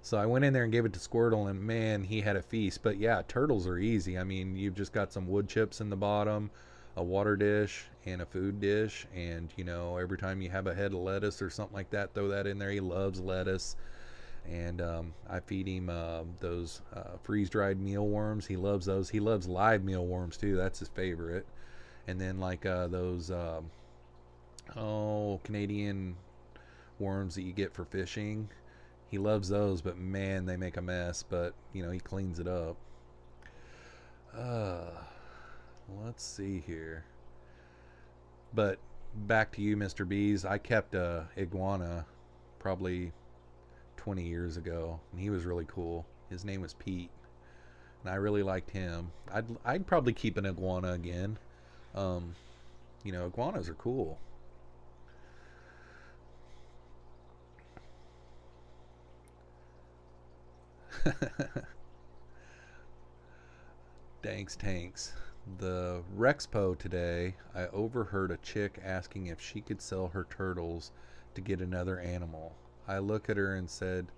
So I went in there and gave it to Squirtle, and man, he had a feast. But yeah, turtles are easy. I mean, you've just got some wood chips in the bottom, a water dish, and a food dish, and you know, every time you have a head of lettuce or something like that, throw that in there. He loves lettuce. And I feed him those freeze-dried mealworms. He loves those. He loves live mealworms too. That's his favorite. And then like those Canadian worms that you get for fishing. He loves those, but man, they make a mess. But you know, he cleans it up. Let's see here. But back to you, Mr. Bees. I kept a iguana probably 20 years ago, and he was really cool. His name was Pete, and I really liked him. I'd probably keep an iguana again. You know, iguanas are cool. Thanks, Tanks. The Rexpo today, I overheard a chick asking if she could sell her turtles to get another animal. I look at her and said,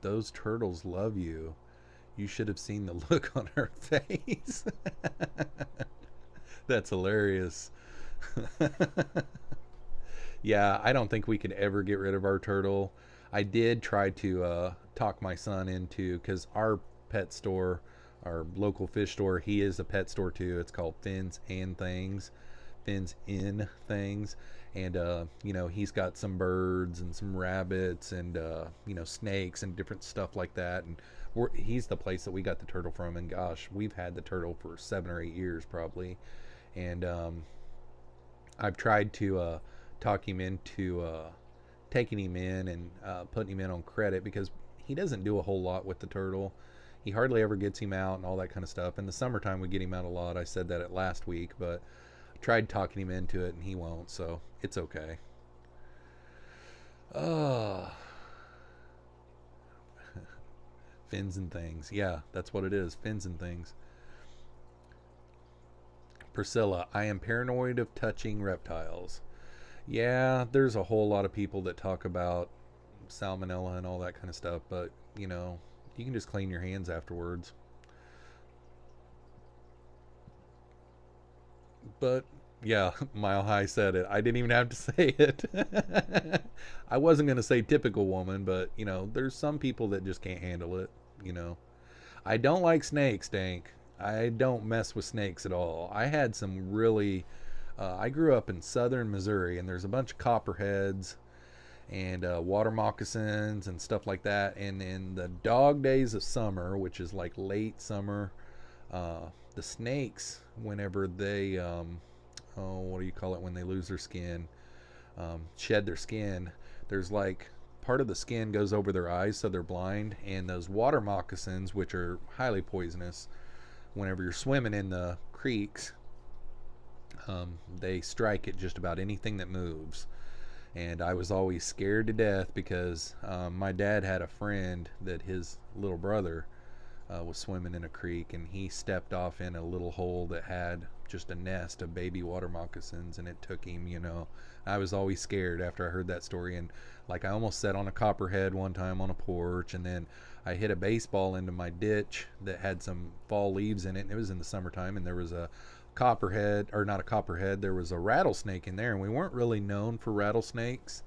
those turtles love you. You should have seen the look on her face. That's hilarious. Yeah, I don't think we could ever get rid of our turtle. I did try to talk my son into, because our pet store, our local fish store, he is a pet store too. It's called Fins and Things. Fins in Things. And you know, he's got some birds and some rabbits and you know, snakes and different stuff like that, and he's the place that we got the turtle from, and gosh, we've had the turtle for 7 or 8 years probably. And I've tried to talk him into taking him in and putting him in on credit, because he doesn't do a whole lot with the turtle. He hardly ever gets him out and all that kind of stuff. In the summertime we get him out a lot. I said that at last week, but tried talking him into it and he won't, so it's okay. Fins and Things. Yeah, that's what it is. Fins and Things. Priscilla, I am paranoid of touching reptiles. Yeah, there's a whole lot of people that talk about salmonella and all that kind of stuff, but you know, You can just clean your hands afterwards. But yeah, Mile High said it. I didn't even have to say it. I wasn't going to say typical woman, but you know, there's some people that just can't handle it, you know. I don't like snakes, Dank. I don't mess with snakes at all. I had some really I grew up in southern Missouri, and there's a bunch of copperheads and water moccasins and stuff like that. And in the dog days of summer, which is like late summer, the snakes, whenever they, oh, what do you call it when they lose their skin, shed their skin, there's like part of the skin goes over their eyes so they're blind. And those water moccasins, which are highly poisonous, whenever you're swimming in the creeks, they strike at just about anything that moves. And I was always scared to death because my dad had a friend that his little brother was swimming in a creek, and he stepped off in a little hole that had just a nest of baby water moccasins, and it took him, you know. I was always scared after I heard that story. And like, I almost sat on a copperhead one time on a porch, and then I hit a baseball into my ditch that had some fall leaves in it, and it was in the summertime, and there was a copperhead, or not a copperhead, there was a rattlesnake in there. And we weren't really known for rattlesnakes,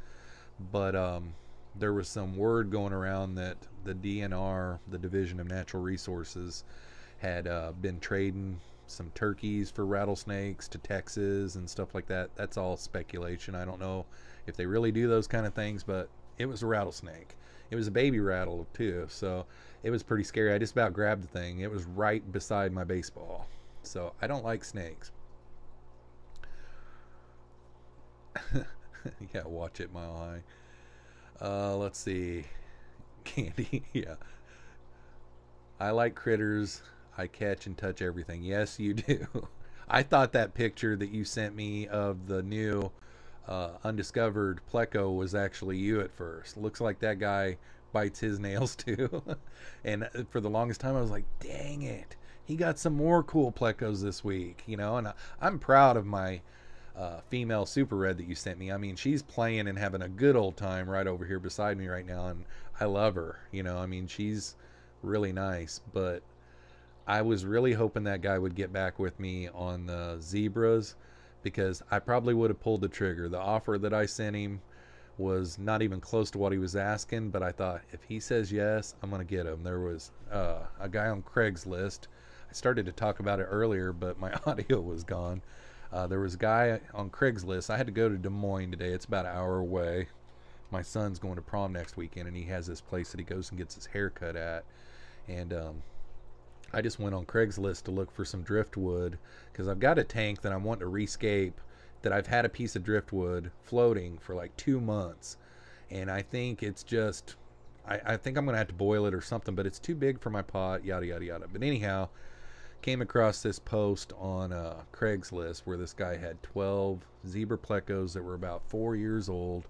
but there was some word going around that the DNR, the Division of Natural Resources, had been trading some turkeys for rattlesnakes to Texas and stuff like that. That's all speculation. I don't know if they really do those kind of things, but it was a rattlesnake. It was a baby rattle too, so it was pretty scary. I just about grabbed the thing. It was right beside my baseball. So I don't like snakes. Yeah, watch it, Mile High. Let's see. Candy, yeah. I like critters. I catch and touch everything. Yes, you do. I thought that picture that you sent me of the new undiscovered pleco was actually you at first. Looks like that guy bites his nails too. And for the longest time I was like, dang it, he got some more cool plecos this week, you know. And I'm proud of my female super red that you sent me. I mean, she's playing and having a good old time right over here beside me right now, and I love her, you know. I mean, she's really nice. But I was really hoping that guy would get back with me on the zebras, because I probably would have pulled the trigger. The offer that I sent him was not even close to what he was asking, but I thought, if he says yes, I'm going to get him. There was a guy on Craigslist. I started to talk about it earlier, but my audio was gone. There was a guy on Craigslist. I had to go to Des Moines today. It's about an hour away. My son's going to prom next weekend, and he has this place that he goes and gets his hair cut at. And I just went on Craigslist to look for some driftwood, because I've got a tank that I want to rescape, that I've had a piece of driftwood floating for like 2 months. And I think it's just, I think I'm going to have to boil it or something, but it's too big for my pot, yada, yada, yada. But anyhow, came across this post on Craigslist where this guy had 12 zebra plecos that were about 4 years old,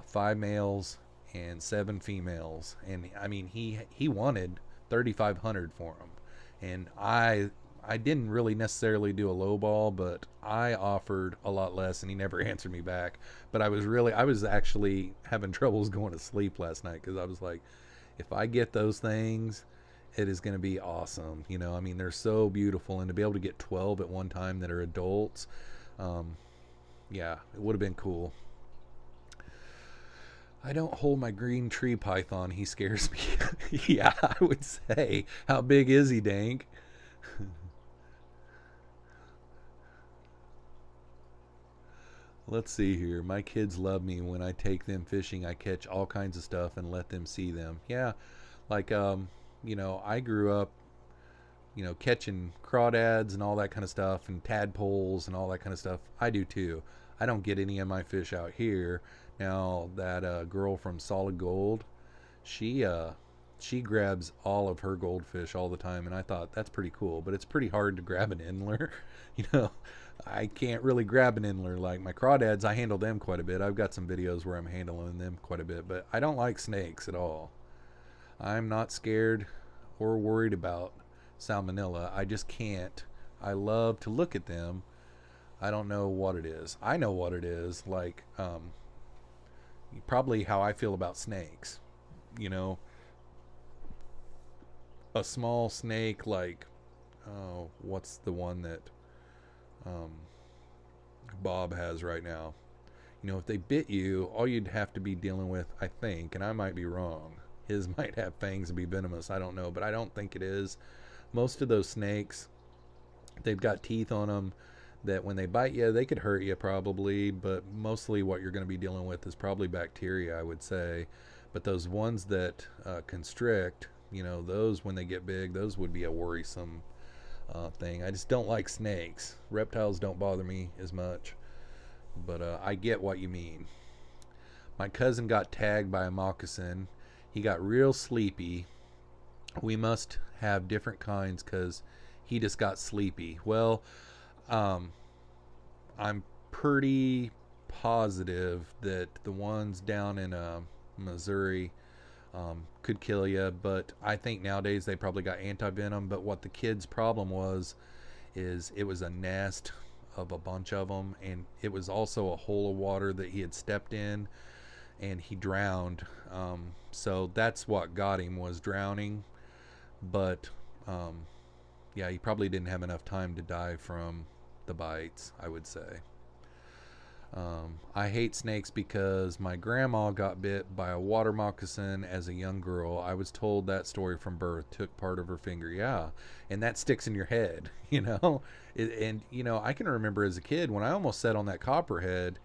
5 males and 7 females. And I mean, he wanted $3,500 for them, and I didn't really necessarily do a low ball, but I offered a lot less, and he never answered me back. But I was actually having troubles going to sleep last night, because I was like, if I get those things, it is going to be awesome, you know. I mean, they're so beautiful, and to be able to get 12 at one time that are adults, yeah, it would have been cool. I don't hold my green tree python. He scares me. Yeah, I would say. How big is he, Dank? Let's see here. My kids love me. When I take them fishing, I catch all kinds of stuff and let them see them. Yeah, like, you know, I grew up, you know, catching crawdads and all that kind of stuff, and tadpoles and all that kind of stuff. I do too. I don't get any of my fish out here. Now, that girl from Solid Gold, she grabs all of her goldfish all the time, and I thought that's pretty cool. But it's pretty hard to grab an inler. You know, I can't really grab an inler. Like my crawdads, I handle them quite a bit. I've got some videos where I'm handling them quite a bit, but I don't like snakes at all. I'm not scared or worried about salmonella. I just can't. I love to look at them. I don't know what it is. I know what it is. Like, probably how I feel about snakes. You know, a small snake like, oh, what's the one that Bob has right now? You know, if they bit you, all you'd have to be dealing with, I think, and I might be wrong, his might have fangs and be venomous, I don't know, but I don't think it is. Most of those snakes, they've got teeth on them that when they bite you, they could hurt you probably, but mostly what you're going to be dealing with is probably bacteria, I would say. But those ones that constrict, you know, those when they get big, those would be a worrisome thing. I just don't like snakes. Reptiles don't bother me as much, but I get what you mean. My cousin got tagged by a moccasin. He got real sleepy. We must have different kinds because he just got sleepy. Well, I'm pretty positive that the ones down in Missouri could kill you, but I think nowadays they probably got anti-venom. But what the kid's problem was is it was a nest of a bunch of them, and it was also a hole of water that he had stepped in, and he drowned. So that's what got him, was drowning. But yeah, he probably didn't have enough time to die from the bites, I would say. I hate snakes because my grandma got bit by a water moccasin as a young girl. I was told that story from birth, took part of her finger. Yeah, and that sticks in your head, you know. And you know, I can remember as a kid when I almost sat on that copperhead,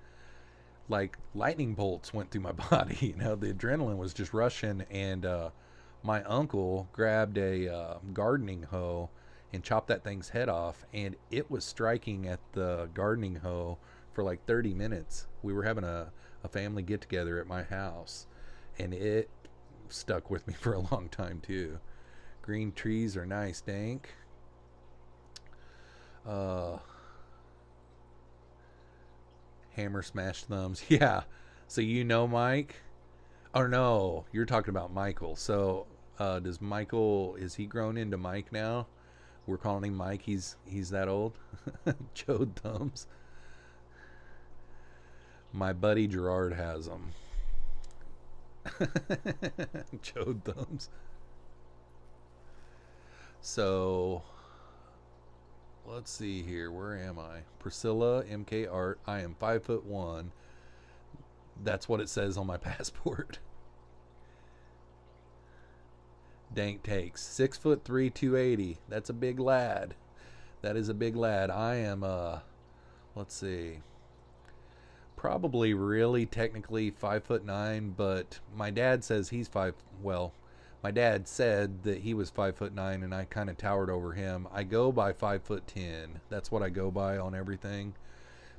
like lightning bolts went through my body. You know, the adrenaline was just rushing, and my uncle grabbed a gardening hoe and chopped that thing's head off, and it was striking at the gardening hoe for like 30 minutes. We were having a family get together at my house, and it stuck with me for a long time too. Green trees are nice, Dank. Hammer smash thumbs. Yeah. So you know Mike? Or no, you're talking about Michael. So does Michael, is he grown into Mike now? We're calling him Mike. He's that old. Chode thumbs. My buddy Gerard has them. Chode thumbs. So let's see here. Where am I? Priscilla MK Art. I am 5'1". That's what it says on my passport. Dank takes 6'3", 280. That's a big lad. That is a big lad. I am let's see, probably really technically 5'9", but my dad says he's my dad said that he was 5'9", and I kind of towered over him. I go by 5'10". That's what I go by on everything.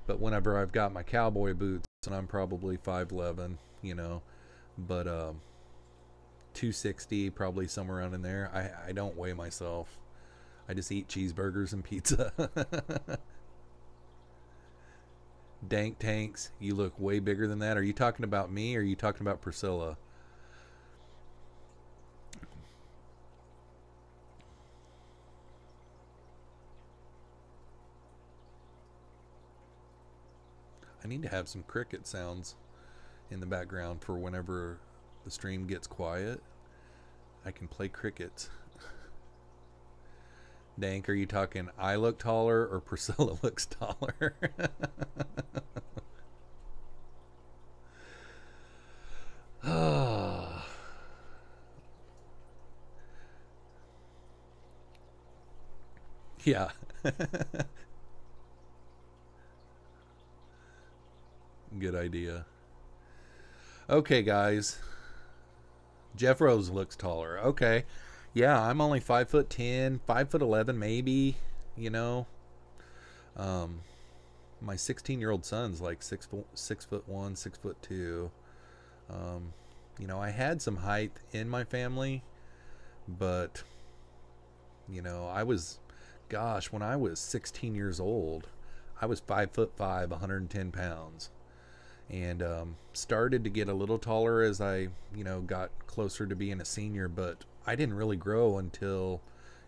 But whenever I've got my cowboy boots, and I'm probably 5'11", you know, but 260, probably somewhere around in there. I don't weigh myself. I just eat cheeseburgers and pizza. Dank tanks, you look way bigger than that. Are you talking about me, or are you talking about Priscilla? I need to have some cricket sounds in the background for whenever the stream gets quiet. I can play crickets. Dank, are you talking I look taller or Priscilla looks taller? Yeah. Good idea. Okay, guys. Jeffroz looks taller. Okay. Yeah, I'm only 5'10", 5'11", maybe, you know. My 16-year-old son's like 6'1", 6'2". You know, I had some height in my family, but you know, gosh, when I was 16 years old, I was 5'5", 110 pounds. And started to get a little taller as I, you know, got closer to being a senior, but I didn't really grow until,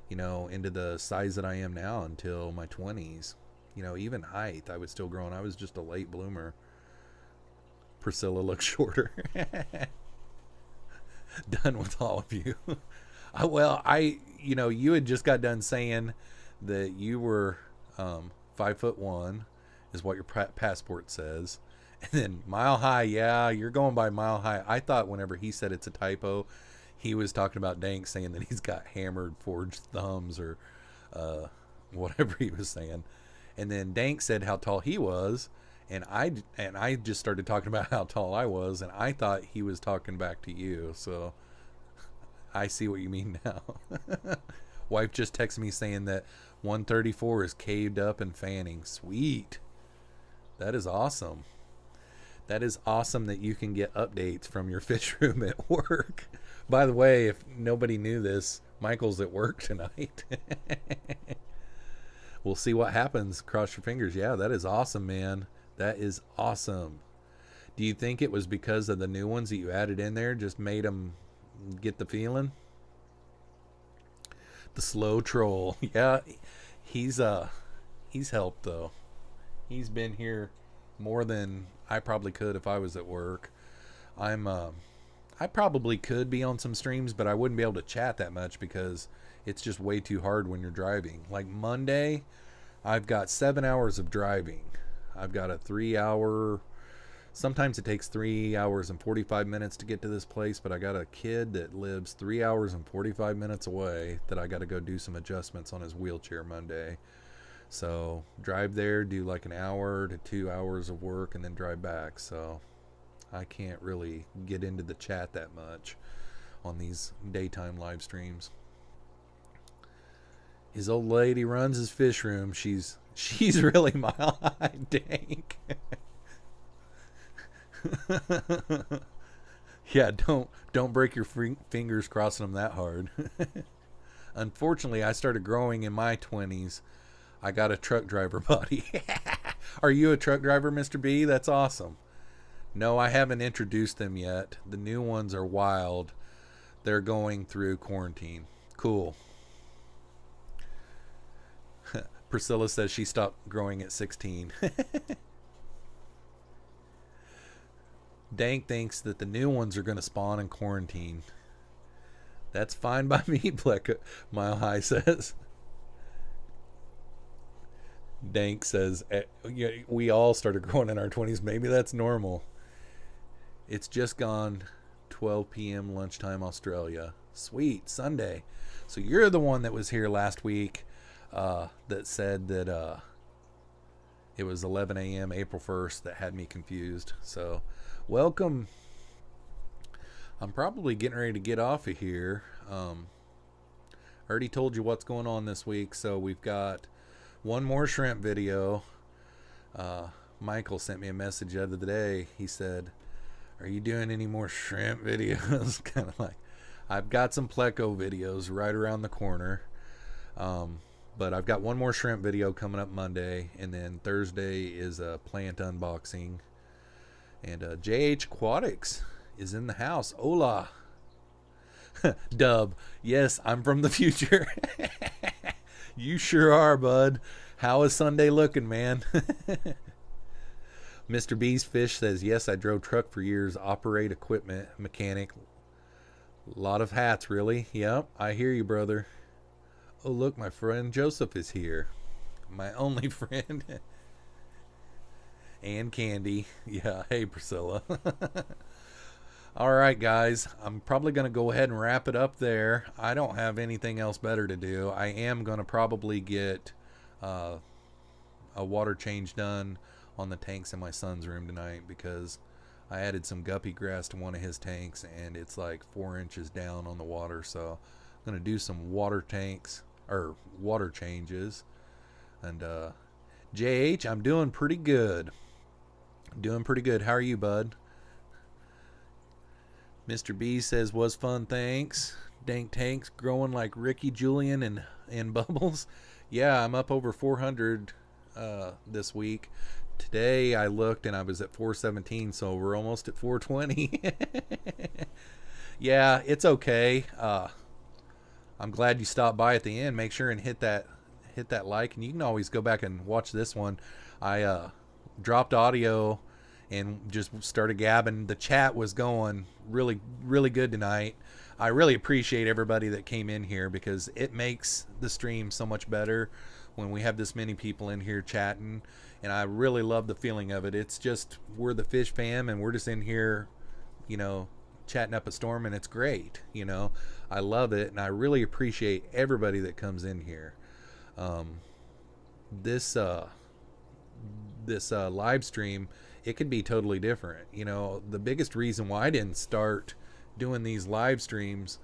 you know, into the size that I am now until my 20s. You know, even height, I was still growing. I was just a late bloomer. Priscilla looks shorter. Done with all of you. Well, you had just got done saying that you were 5'1" is what your passport says. And then mile high, yeah, you're going by mile high. I thought whenever he said it's a typo, he was talking about Dank saying that he's got hammered forged thumbs or whatever he was saying. And then Dank said how tall he was, and I just started talking about how tall I was, and I thought he was talking back to you. So I see what you mean now. Wife just texted me saying that 134 is caved up and fanning. Sweet. That is awesome. That is awesome that you can get updates from your fish room at work. By the way, if nobody knew this, Michael's at work tonight. We'll see what happens. Cross your fingers. Yeah, that is awesome, man. That is awesome. Do you think it was because of the new ones that you added in there just made them get the feeling? The slow troll. Yeah, he's helped though. He's been here more than I probably could if I was at work. I probably could be on some streams, but I wouldn't be able to chat that much because it's just way too hard when you're driving. Like Monday, I've got 7 hours of driving. I've got a 3-hour, sometimes it takes 3 hours and 45 minutes to get to this place, but I got a kid that lives 3 hours and 45 minutes away that I got to go do some adjustments on his wheelchair Monday. So drive there, do like an hour to 2 hours of work, and then drive back. So I can't really get into the chat that much on these daytime live streams. His old lady runs his fish room. She's really mile high, Dank. Yeah, don't break your fingers crossing them that hard. Unfortunately, I started growing in my 20s. I got a truck driver body. Are you a truck driver, Mr. B? That's awesome. No, I haven't introduced them yet. The new ones are wild. They're going through quarantine. Cool. Priscilla says she stopped growing at 16. Dank thinks that the new ones are going to spawn in quarantine. That's fine by me, Pleca. Mile High says. Dank says, we all started growing in our 20s. Maybe that's normal. It's just gone 12 p.m. lunchtime Australia. Sweet, Sunday. So you're the one that was here last week that said that it was 11 a.m. April 1st that had me confused. So welcome. I'm probably getting ready to get off of here. I already told you what's going on this week. So we've got one more shrimp video. Michael sent me a message the other day. He said, are you doing any more shrimp videos? Kind of like, I've got some pleco videos right around the corner. But I've got one more shrimp video coming up Monday. And then Thursday is a plant unboxing. And JH Aquatics is in the house. Hola. Dub. Yes, I'm from the future. You sure are, bud. How is Sunday looking, man? Mr. B's Fish says, yes, I drove truck for years, operate equipment, mechanic. A lot of hats, really. Yep, I hear you, brother. Oh, look, my friend Joseph is here. My only friend. And Candy. Yeah, hey, Priscilla. All right, guys. I'm probably going to go ahead and wrap it up there. I don't have anything else better to do. I am going to probably get a water change done on the tanks in my son's room tonight because I added some guppy grass to one of his tanks and it's like 4 inches down on the water. So I'm going to do some water tanks or water changes. And JH, I'm doing pretty good. Doing pretty good. How are you, bud? Mr. B says, was fun, thanks. Dank tanks growing like Ricky, Julian, and Bubbles. Yeah, I'm up over 400 this week. Today I looked and I was at 417, so we're almost at 420. Yeah, it's okay. I'm glad you stopped by at the end. Make sure and hit that like, and you can always go back and watch this one. I dropped audio and just started gabbing. The chat was going really, really good tonight. I really appreciate everybody that came in here, because it makes the stream so much better when we have this many people in here chatting, and I really love the feeling of it. It's just, we're the Fish Fam, and we're just in here, you know, chatting up a storm, and it's great. You know, I love it, and I really appreciate everybody that comes in here. This live stream, it could be totally different. You know, the biggest reason why I didn't start doing these live streams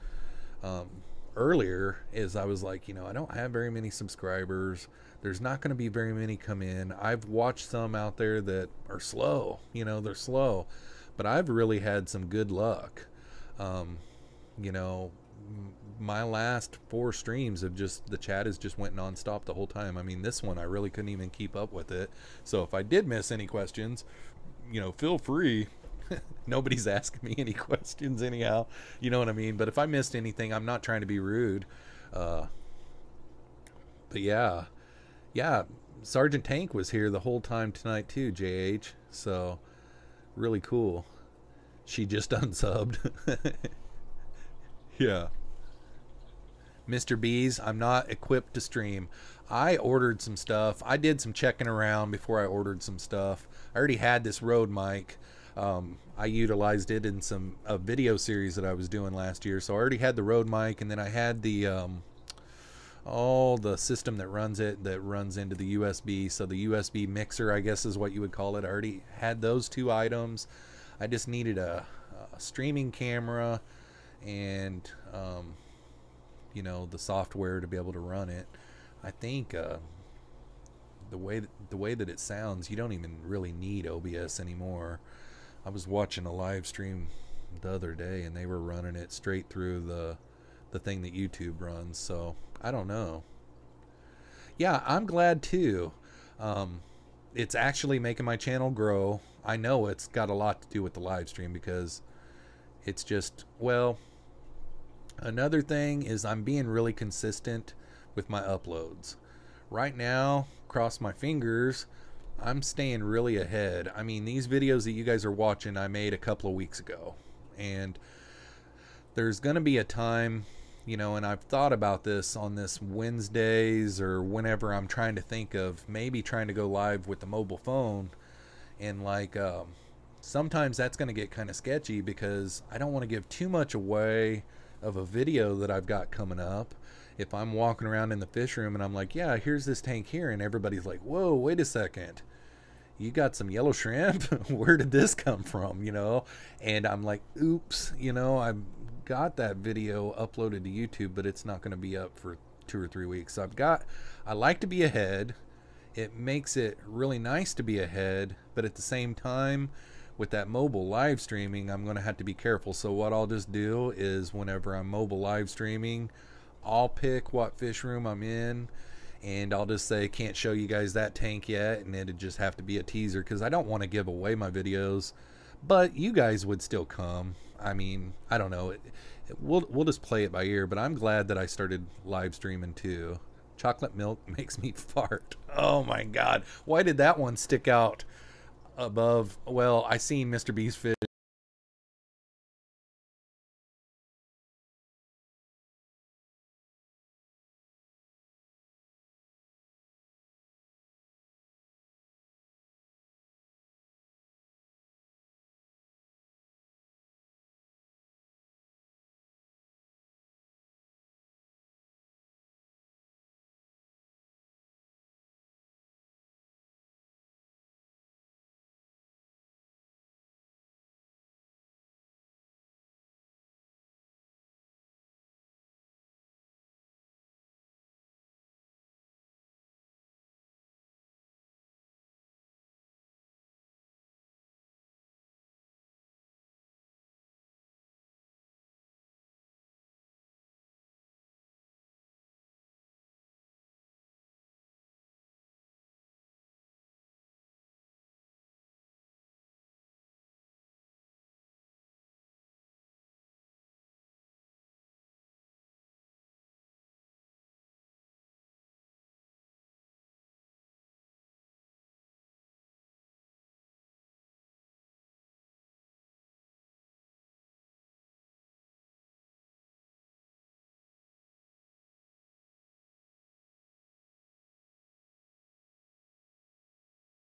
earlier is I was like, you know, I don't have very many subscribers. There's not going to be very many come in. I've watched some out there that are slow. You know, they're slow, but I've really had some good luck. You know, my last 4 streams of just, the chat has just went nonstop the whole time. I mean, this one I really couldn't even keep up with it. So if I did miss any questions, you know, feel free. Nobody's asking me any questions anyhow, you know what I mean? But if I missed anything, I'm not trying to be rude. But yeah, Sergeant Tank was here the whole time tonight too, JH. So really cool. She just unsubbed. Yeah. Mr. B's, I'm not equipped to stream. I ordered some stuff. I did some checking around before I ordered some stuff. I already had this Rode mic. I utilized it in a video series that I was doing last year. So I already had the Rode mic, and then I had the the system that runs it, that runs into the USB. So the USB mixer, I guess is what you would call it. I already had those 2 items. I just needed a streaming camera and you know, the software to be able to run it. I think the way that it sounds, you don't even really need OBS anymore. I was watching a live stream the other day, and they were running it straight through the thing that YouTube runs. So I don't know. Yeah, I'm glad too. It's actually making my channel grow. I know it's got a lot to do with the live stream, because it's just, well, another thing is I'm being really consistent with my uploads. Right now, cross my fingers, I'm staying really ahead. I mean, these videos that you guys are watching, I made a couple of weeks ago. And there's going to be a time, you know, and I've thought about this on this Wednesdays or whenever I'm trying to think of maybe trying to go live with the mobile phone. And like, sometimes that's going to get kind of sketchy, because I don't want to give too much away of a video that I've got coming up. If I'm walking around in the fish room and I'm like, yeah, here's this tank here, and everybody's like, whoa, wait a second, you got some yellow shrimp? Where did this come from? You know, and I'm like, oops, you know, I've got that video uploaded to YouTube, but it's not going to be up for 2 or 3 weeks. So I like to be ahead. It makes it really nice to be ahead, but at the same time, with that mobile live streaming, I'm going to have to be careful. So what I'll just do is, whenever I'm mobile live streaming, I'll pick what fish room I'm in, and I'll just say, can't show you guys that tank yet, and it'd just have to be a teaser, because I don't want to give away my videos, but you guys would still come. I mean, I don't know. We'll just play it by ear, but I'm glad that I started live streaming too. Chocolate milk makes me fart. Oh my God. Why did that one stick out above? Well, I seen Mr. B's fish